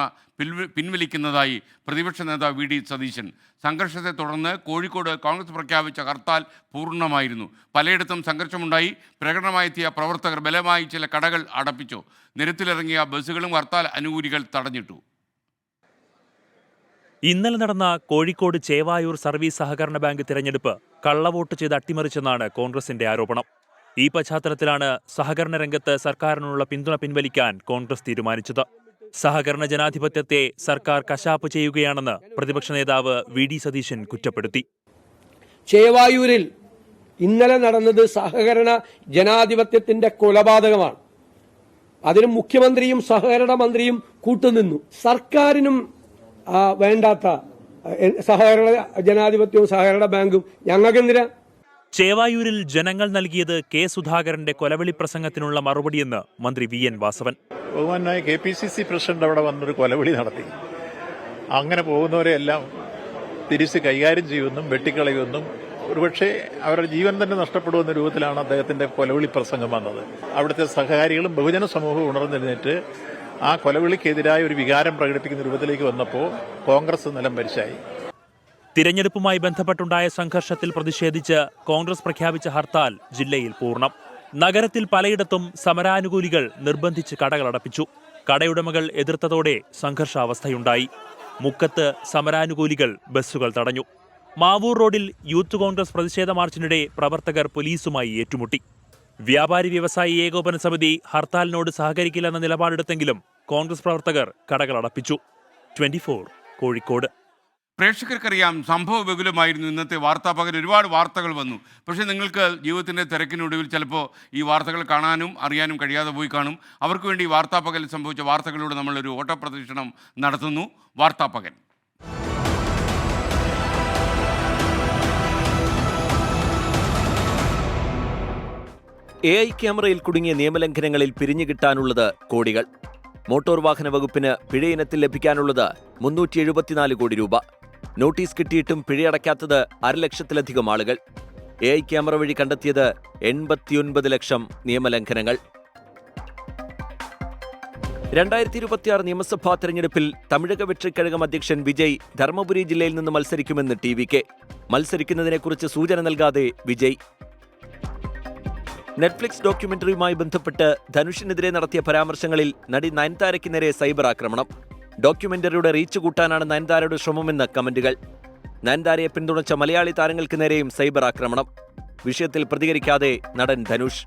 പിൻവലിക്കുന്നതായി പ്രതിപക്ഷ നേതാവ് വി.ഡി. സതീശൻ. സംഘർഷത്തെ തുടർന്ന് കോഴിക്കോട് കോൺഗ്രസ് പ്രഖ്യാപിച്ച ഹർത്താൽ പൂർണ്ണമായിരുന്നു. പലയിടത്തും സംഘർഷമുണ്ടായി. പ്രകടനമായെത്തിയ പ്രവർത്തകർ ബലമായി ചില കടകൾ അടപ്പിച്ചു. നിരത്തിലിറങ്ങിയ ബസ്സുകളും ഹർത്താൽ അനുകൂലികൾ തടഞ്ഞിട്ടു. ഇന്നലെ നടന്ന കോഴിക്കോട് ചേവായൂർ സർവീസ് സഹകരണ ബാങ്ക് തിരഞ്ഞെടുപ്പ് കള്ളവോട്ട് ചെയ്ത് അട്ടിമറിച്ചെന്നാണ് കോൺഗ്രസിന്റെ ആരോപണം. ഈ പശ്ചാത്തലത്തിലാണ് സഹകരണ രംഗത്ത് സർക്കാരിനുള്ള പിന്തുണ പിൻവലിക്കാൻ കോൺഗ്രസ് തീരുമാനിച്ചത്. സഹകരണ ജനാധിപത്യത്തെ സർക്കാർ കശാപ്പ് ചെയ്യുകയാണെന്ന് പ്രതിപക്ഷ നേതാവ് വി.ഡി. സതീശൻ കുറ്റപ്പെടുത്തി. ചേവായൂരിൽ ഇന്നലെ നടന്നത് സഹകരണ ജനാധിപത്യത്തിന്റെ കൊലപാതകമാണ്. അതിന് മുഖ്യമന്ത്രിയും സഹകരണ മന്ത്രിയും കൂട്ടുനിന്നു. സർക്കാരിനും വേണ്ടാത്ത സഹകരണ ജനാധിപത്യവും സഹകരണ ബാങ്കും ഞങ്ങൾക്കെന്തിനാ? ചേവായൂരിൽ ജനങ്ങൾ നൽകിയത് കെ സുധാകരന്റെ കൊലവിളി പ്രസംഗത്തിനുള്ള മറുപടിയെന്ന് മന്ത്രി വി.എൻ. വാസവൻ. ബഹുമാനായ KPCC പ്രസിഡന്റ് അവിടെ വന്നൊരു കൊലവിളി നടത്തി. അങ്ങനെ പോകുന്നവരെല്ലാം തിരിച്ച് കൈകാര്യം ചെയ്യുമെന്നും വെട്ടിക്കളയുമെന്നും ഒരുപക്ഷെ അവരുടെ ജീവൻ തന്നെ നഷ്ടപ്പെടുമെന്ന രൂപത്തിലാണ് അദ്ദേഹത്തിന്റെ കൊലവിളി പ്രസംഗം വന്നത്. അവിടുത്തെ സഹകാരികളും ബഹുജന സമൂഹവും ഉണർന്നെഴുന്നേറ്റ് ആ കൊലവിളിക്കെതിരായ ഒരു വികാരം പ്രകടിപ്പിക്കുന്ന രൂപത്തിലേക്ക് വന്നപ്പോൾ കോൺഗ്രസ് നിലം പരിശായി. തിരഞ്ഞെടുപ്പുമായി ബന്ധപ്പെട്ടുണ്ടായ സംഘർഷത്തിൽ പ്രതിഷേധിച്ച് കോൺഗ്രസ് പ്രഖ്യാപിച്ച ഹർത്താൽ ജില്ലയിൽ പൂർണ്ണം. നഗരത്തിൽ പലയിടത്തും സമരാനുകൂലികൾ നിർബന്ധിച്ച് കടകളടപ്പിച്ചു. കടയുടമകൾ എതിർത്തതോടെ സംഘർഷാവസ്ഥയുണ്ടായി. മുക്കത്ത് സമരാനുകൂലികൾ ബസ്സുകൾ തടഞ്ഞു. മാവൂർ റോഡിൽ യൂത്ത് കോൺഗ്രസ് പ്രതിഷേധ മാർച്ചിനിടെ പ്രവർത്തകർ പോലീസുമായി ഏറ്റുമുട്ടി. വ്യാപാരി വ്യവസായി ഏകോപന സമിതി ഹർത്താലിനോട് സഹകരിക്കില്ലെന്ന നിലപാടെടുത്തെങ്കിലും കോൺഗ്രസ് പ്രവർത്തകർ കടകളടപ്പിച്ചു. 24 കോഴിക്കോട്. പ്രേക്ഷകർക്കറിയാം, സംഭവ ബഹുലമായിരുന്നു ഇന്നത്തെ വാർത്താപകൽ. ഒരുപാട് വാർത്തകൾ വന്നു. പക്ഷേ നിങ്ങൾക്ക് ജീവിതത്തിൻ്റെ തിരക്കിനൊടുവിൽ ചിലപ്പോൾ ഈ വാർത്തകൾ കാണാനും അറിയാനും കഴിയാതെ പോയി കാണും. അവർക്ക് വേണ്ടി വാർത്താപകൽ സംഭവിച്ച വാർത്തകളിലൂടെ നമ്മളൊരു ഓട്ടപ്രദക്ഷിണം നടത്തുന്നു. വാർത്താപകൽ. AI ക്യാമറയിൽ കുടുങ്ങിയ നിയമലംഘനങ്ങളിൽ പിരിഞ്ഞു കിട്ടാനുള്ളത് കോടികൾ. മോട്ടോർ വാഹന വകുപ്പിന് പിഴയിനത്തിൽ ലഭിക്കാനുള്ളത് 374 കോടി രൂപ. നോട്ടീസ് കിട്ടിയിട്ടും പിഴയടയ്ക്കാത്തത് 1,00,000-ലധികം ആളുകൾ. AI ക്യാമറ വഴി കണ്ടെത്തിയത് 89 ലക്ഷം നിയമലംഘനങ്ങൾ. 2026 നിയമസഭാ തെരഞ്ഞെടുപ്പിൽ തമിഴക വെട്രിക്കഴകം അധ്യക്ഷൻ വിജയ് ധർമ്മപുരി ജില്ലയിൽ നിന്ന് മത്സരിക്കുമെന്ന് TVK. മത്സരിക്കുന്നതിനെക്കുറിച്ച് സൂചന നൽകാതെ വിജയ്. നെറ്റ്ഫ്ലിക്സ് ഡോക്യുമെന്ററിയുമായി ബന്ധപ്പെട്ട് ധനുഷിനെതിരെ നടത്തിയ പരാമർശങ്ങളിൽ നടി നയൻതാരയ്ക്ക് നേരെ സൈബർ ആക്രമണം. ഡോക്യുമെന്ററിയുടെ റീച്ച് കൂട്ടാനാണ് നയൻതാരയുടെ ശ്രമമെന്ന് കമന്റുകൾ. നയൻതാരയെ പിന്തുണച്ച മലയാളി താരങ്ങൾക്ക് നേരെയും സൈബർ ആക്രമണം. വിഷയത്തിൽ പ്രതികരിക്കാതെ നടൻ ധനുഷ്.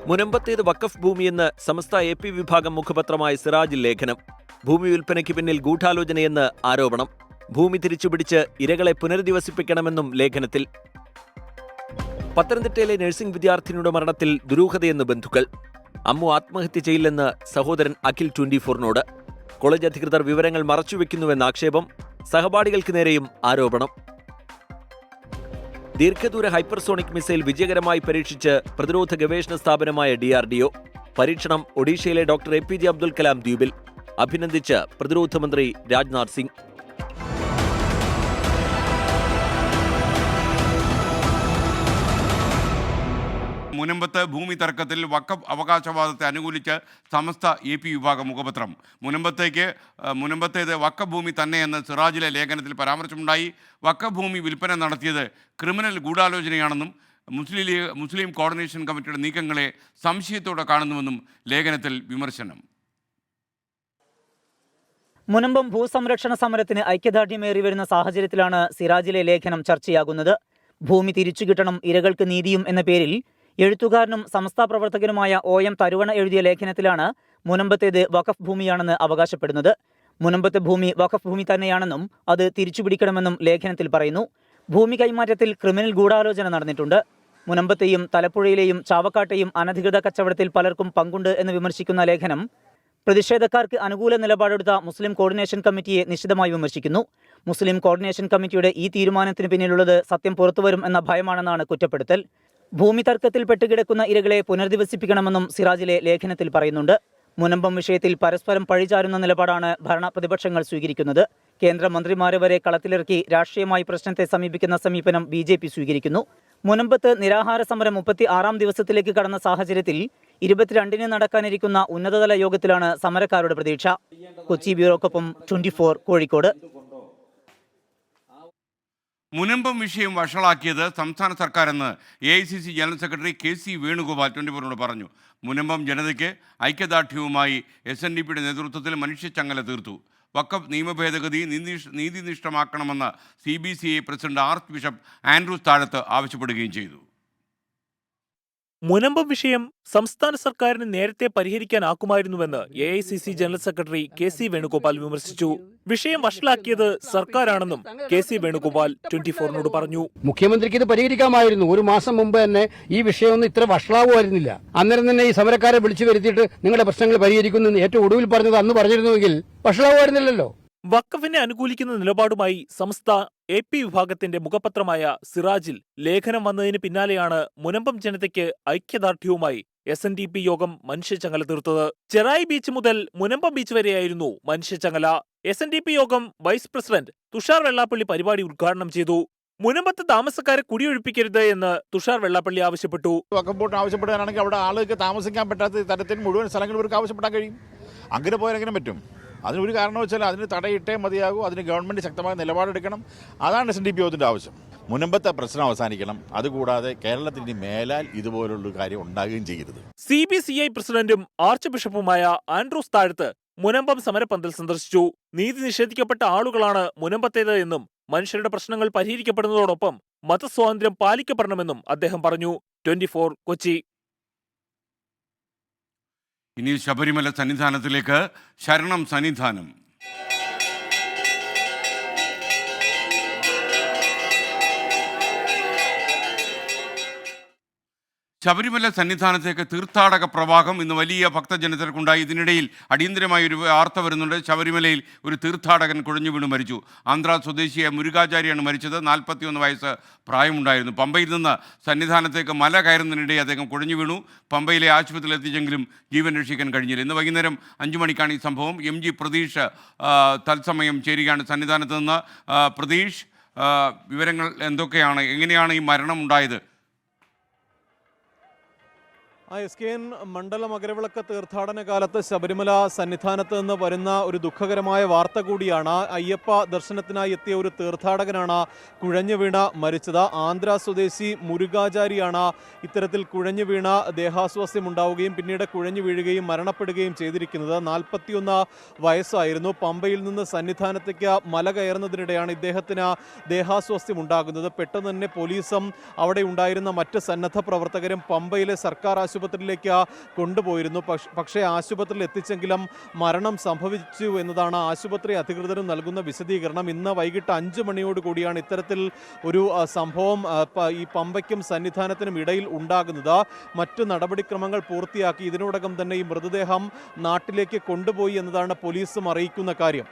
മുനമ്പത്തേത് വഖഫ് ഭൂമിയെന്ന് സമസ്ത AP വിഭാഗം മുഖപത്രമായ സിറാജിൽ ലേഖനം. ഭൂമി വിൽപ്പനയ്ക്ക് പിന്നിൽ ഗൂഢാലോചനയെന്ന് ആരോപണം. ഭൂമി തിരിച്ചുപിടിച്ച് ഇരകളെ പുനരധിവസിപ്പിക്കണമെന്നും ലേഖനത്തിൽ. പത്തനംതിട്ടയിലെ നഴ്സിംഗ് വിദ്യാർത്ഥിനിയുടെ മരണത്തിൽ ദുരൂഹതയെന്ന് ബന്ധുക്കൾ. അമ്മു ആത്മഹത്യ ചെയ്യില്ലെന്ന് സഹോദരൻ അഖിൽ 24നോട്. കോളേജ് അധികൃതർ വിവരങ്ങൾ മറച്ചുവെക്കുന്നുവെന്ന ആക്ഷേപം. സഹപാഠികൾക്ക് നേരെയും ആരോപണം. ദീർഘദൂര ഹൈപ്പർസോണിക് മിസൈൽ വിജയകരമായി പരീക്ഷിച്ച് പ്രതിരോധ ഗവേഷണ സ്ഥാപനമായ DRDO. പരീക്ഷണം ഒഡീഷയിലെ ഡോക്ടർ APJ അബ്ദുൽ കലാം ദ്വീപിൽ. അഭിനന്ദിച്ച് പ്രതിരോധ മന്ത്രി രാജ്നാഥ് സിംഗ്. മുനമ്പത്ത് ഭൂമി തർക്കത്തിൽ വഖഫ് അവകാശവാദത്തെ അനുകൂലിച്ച് സമസ്ത AP വിഭാഗം മുഖപത്രം. മുനമ്പത്തേത് വഖഫ് ഭൂമി തന്നെയെന്ന് സിറാജിലെ ലേഖനത്തിൽ പരാമർശമുണ്ടായി. വഖഫ് ഭൂമി വിൽപ്പന നടത്തിയത് ക്രിമിനൽ ഗൂഢാലോചനയാണെന്നും മുസ്ലിം കോർഡിനേഷൻ കമ്മിറ്റിയുടെ നീക്കങ്ങളെ സംശയത്തോടെ കാണുന്നുവെന്നും ലേഖനത്തിൽ വിമർശനം. മുനമ്പം ഭൂസംരക്ഷണ സമരത്തിന് ഐക്യദാർഢ്യമേറി വരുന്ന സാഹചര്യത്തിലാണ് സിറാജിലെ ലേഖനം ചർച്ചയാകുന്നത്. ഭൂമി തിരിച്ചു കിട്ടണം, ഇരകൾക്ക് നീതിയും എന്ന പേരിൽ എഴുത്തുകാരനും സംസ്ഥാ പ്രവർത്തകനുമായ OM തരുവണ എഴുതിയ ലേഖനത്തിലാണ് മുനമ്പത്തേത് വഖഫ് ഭൂമിയാണെന്ന് അവകാശപ്പെടുന്നത്. മുനമ്പത്തെ ഭൂമി വഖഫ് ഭൂമി തന്നെയാണെന്നും അത് തിരിച്ചുപിടിക്കണമെന്നും ലേഖനത്തിൽ പറയുന്നു. ഭൂമി കൈമാറ്റത്തിൽ ക്രിമിനൽ ഗൂഢാലോചന നടന്നിട്ടുണ്ട്. മുനമ്പത്തെയും തലപ്പുഴയിലെയും ചാവക്കാട്ടെയും അനധികൃത കച്ചവടത്തിൽ പലർക്കും പങ്കുണ്ട് എന്ന് വിമർശിക്കുന്ന ലേഖനം പ്രതിഷേധക്കാർക്ക് അനുകൂല നിലപാടെടുത്ത മുസ്ലിം കോർഡിനേഷൻ കമ്മിറ്റിയെ നിശിതമായി വിമർശിക്കുന്നു. മുസ്ലിം കോർഡിനേഷൻ കമ്മിറ്റിയുടെ ഈ തീരുമാനത്തിന് പിന്നിലുള്ളത് സത്യം പുറത്തുവരും എന്ന ഭയമാണെന്നാണ് കുറ്റപ്പെടുത്തൽ. ഭൂമി തർക്കത്തിൽ പെട്ടുകിടക്കുന്ന ഇരകളെ പുനരധിവസിപ്പിക്കണമെന്നും സിറാജിലെ ലേഖനത്തിൽ പറയുന്നുണ്ട്. മുനമ്പം വിഷയത്തിൽ പരസ്പരം പഴിചാരുന്ന നിലപാടാണ് ഭരണ പ്രതിപക്ഷങ്ങൾ സ്വീകരിക്കുന്നത്. കേന്ദ്രമന്ത്രിമാരെ വരെ കളത്തിലിറക്കി രാഷ്ട്രീയമായി പ്രശ്നത്തെ സമീപിക്കുന്ന സമീപനം BJP സ്വീകരിക്കുന്നു. മുനമ്പത്ത് നിരാഹാര സമരം 36-ാം ദിവസത്തിലേക്ക് കടന്ന സാഹചര്യത്തിൽ 22-ന് നടക്കാനിരിക്കുന്ന ഉന്നതതല യോഗത്തിലാണ് സമരക്കാരുടെ പ്രതീക്ഷ. കൊച്ചി ബ്യൂറോക്കൊപ്പം 24 കോഴിക്കോട്. മുനമ്പം വിഷയം വഷളാക്കിയത് സംസ്ഥാന സർക്കാരെന്ന് AICC general secretary KC Venugopal 24നോട് പറഞ്ഞു. മുനമ്പം ജനതയ്ക്ക് ഐക്യദാർഢ്യവുമായി SNDPയുടെ നേതൃത്വത്തിൽ മനുഷ്യച്ചങ്ങല തീർത്തു. വഖഫ് നിയമഭേദഗതി നീതിനിഷ്ഠമാക്കണമെന്ന് CBCI president archbishop Andrews Thazhath ആവശ്യപ്പെടുകയും ചെയ്തു. മുനമ്പം വിഷയം സംസ്ഥാന സർക്കാരിന് നേരത്തെ പരിഹരിക്കാനാക്കുമായിരുന്നുവെന്ന് AICC general secretary KC Venugopal വിമർശിച്ചു. വിഷയം വഷളാക്കിയത് സർക്കാരാണെന്നും KC വേണുഗോപാൽ 24നോട് പറഞ്ഞു. മുഖ്യമന്ത്രിക്ക് ഇത് പരിഹരിക്കാമായിരുന്നു. ഒരു മാസം മുമ്പ് തന്നെ ഈ വിഷയമൊന്നും ഇത്ര വഷളാവുമായിരുന്നില്ല. അന്നേരം തന്നെ ഈ സമരക്കാരെ വിളിച്ചു വരുത്തിയിട്ട് നിങ്ങളുടെ പ്രശ്നങ്ങൾ പരിഹരിക്കുന്നു ഏറ്റവും ഒടുവിൽ പറഞ്ഞത് അന്ന് പറഞ്ഞിരുന്നുവെങ്കിൽ വഷളാവുമായിരുന്നില്ലല്ലോ. വഖഫിനെ അനുകൂലിക്കുന്ന നിലപാടുമായി സംസ്ഥ AP വിഭാഗത്തിന്റെ മുഖപത്രമായ സിറാജിൽ ലേഖനം വന്നതിന് പിന്നാലെയാണ് മുനമ്പം ജനതയ്ക്ക് ഐക്യദാർഢ്യവുമായി SNDP യോഗം മനുഷ്യച്ചങ്ങല തീർത്തത്. ചെറായി ബീച്ച് മുതൽ മുനമ്പം ബീച്ച് വരെയായിരുന്നു മനുഷ്യച്ചങ്ങല. SNDP യോഗം വൈസ് പ്രസിഡന്റ് തുഷാർ വെള്ളാപ്പള്ളി പരിപാടി ഉദ്ഘാടനം ചെയ്തു. മുനമ്പത്ത് താമസക്കാരെ കുടിയൊഴിപ്പിക്കരുത് എന്ന് തുഷാർ വെള്ളാപ്പള്ളി ആവശ്യപ്പെട്ടു. വഖഫ് ബോർഡ് ആവശ്യപ്പെടുകയാണെങ്കിൽ അവിടെ ആളുകൾക്ക് താമസിക്കാൻ പറ്റാത്ത തരത്തിൽ മുഴുവൻ സ്ഥലങ്ങൾ ഇവർക്ക് ആവശ്യപ്പെടാൻ കഴിയും. അങ്ങനെ പോയാൽ എങ്ങനെ പറ്റും? അതിനൊരു കാരണം വെച്ചാൽ അതിന് തടയിട്ടേ മതിയാകൂ. അതിന് ഗവൺമെൻറ് ശക്തമായ നിലപാടെടുക്കണം. അതാണ് SNDP യോഗത്തിൻ്റെ ആവശ്യം. മുനമ്പത്തെ പ്രശ്നം അവസാനിക്കണം. അതുകൂടാതെ കേരളത്തിൽ ഇനി മേലാൽ ഇതുപോലുള്ള കാര്യം ഉണ്ടാകുകയും ചെയ്യരുത്. CBCI പ്രസിഡന്റും ആർച്ച് ബിഷപ്പുമായ ആൻഡ്രൂസ് താഴത്ത് മുനമ്പം സമരപന്തൽ സന്ദർശിച്ചു. നീതി നിഷേധിക്കപ്പെട്ട ആളുകളാണ് മുനമ്പത്തേത് എന്നും മനുഷ്യരുടെ പ്രശ്നങ്ങൾ പരിഹരിക്കപ്പെടുന്നതോടൊപ്പം മതസ്വാതന്ത്ര്യം പാലിക്കപ്പെടണമെന്നും അദ്ദേഹം പറഞ്ഞു. 24 കൊച്ചി. ഇനി ശബരിമല സന്നിധാനത്തിലേക്ക്. ശരണം സന്നിധാനം. ശബരിമല സന്നിധാനത്തേക്ക് തീർത്ഥാടക പ്രവാഹം ഇന്ന് വലിയ ഭക്തജനത്തിരക്കുണ്ടായി. ഇതിനിടയിൽ അടിയന്തരമായ ഒരു വാർത്ത വരുന്നുണ്ട്. ശബരിമലയിൽ ഒരു തീർത്ഥാടകൻ കുഴഞ്ഞു വീണ് മരിച്ചു. ആന്ധ്ര സ്വദേശിയായ മുരുകാചാര്യാണ് മരിച്ചത്. 41 വയസ്സ് പ്രായമുണ്ടായിരുന്നു. പമ്പയിൽ നിന്ന് സന്നിധാനത്തേക്ക് മല കയറുന്നതിനിടെ അദ്ദേഹം കുഴഞ്ഞു വീണു. പമ്പയിലെ ആശുപത്രിയിൽ എത്തിച്ചെങ്കിലും ജീവൻ രക്ഷിക്കാൻ കഴിഞ്ഞില്ല. ഇന്ന് വൈകുന്നേരം 5 മണിക്കാണ് ഈ സംഭവം. MG പ്രതീഷ് തത്സമയം ചേരുകയാണ് സന്നിധാനത്ത് നിന്ന്. പ്രതീഷ്, വിവരങ്ങൾ എന്തൊക്കെയാണ്? എങ്ങനെയാണ് ഈ മരണം ഉണ്ടായത്? SKN മണ്ഡല മകരവിളക്ക് തീർത്ഥാടന കാലത്ത് ശബരിമല സന്നിധാനത്ത് നിന്ന് വരുന്ന ഒരു ദുഃഖകരമായ വാർത്ത കൂടിയാണ്. അയ്യപ്പ ദർശനത്തിനായി എത്തിയ ഒരു തീർത്ഥാടകനാണ് കുഴഞ്ഞു വീണ മരിച്ചത്. ആന്ധ്ര സ്വദേശി മുരുകാചാരിയാണ് ഇത്തരത്തിൽ കുഴഞ്ഞു വീണ ദേഹാസ്വാസ്ഥ്യം ഉണ്ടാവുകയും പിന്നീട് കുഴഞ്ഞു വീഴുകയും മരണപ്പെടുകയും ചെയ്തിരിക്കുന്നത്. 41 വയസ്സായിരുന്നു. പമ്പയിൽ നിന്ന് സന്നിധാനത്തേക്ക് മല കയറുന്നതിനിടെയാണ് ഇദ്ദേഹത്തിന് ദേഹാസ്വാസ്ഥ്യം ഉണ്ടാകുന്നത്. പെട്ടെന്ന് തന്നെ പോലീസും അവിടെ ഉണ്ടായിരുന്ന മറ്റ് സന്നദ്ധ പ്രവർത്തകരും പമ്പയിലെ സർക്കാർ ആശുപത്രിയിലേക്ക് കൊണ്ടുപോയിരുന്നു. പക്ഷേ ആശുപത്രിയിൽ എത്തിച്ചെങ്കിലും മരണം സംഭവിച്ചു എന്നതാണ് ആശുപത്രി അധികൃതരും നൽകുന്ന വിശദീകരണം. ഇന്ന് വൈകിട്ട് 5 മണിയോടുകൂടിയാണ് ഇത്തരത്തിൽ ഒരു സംഭവം ഈ പമ്പയ്ക്കും സന്നിധാനത്തിനും ഇടയിൽ ഉണ്ടാകുന്നത്. മറ്റ് നടപടിക്രമങ്ങൾ പൂർത്തിയാക്കി ഇതിനോടകം തന്നെ ഈ മൃതദേഹം നാട്ടിലേക്ക് കൊണ്ടുപോയി എന്നതാണ് പോലീസും അറിയിക്കുന്ന കാര്യം.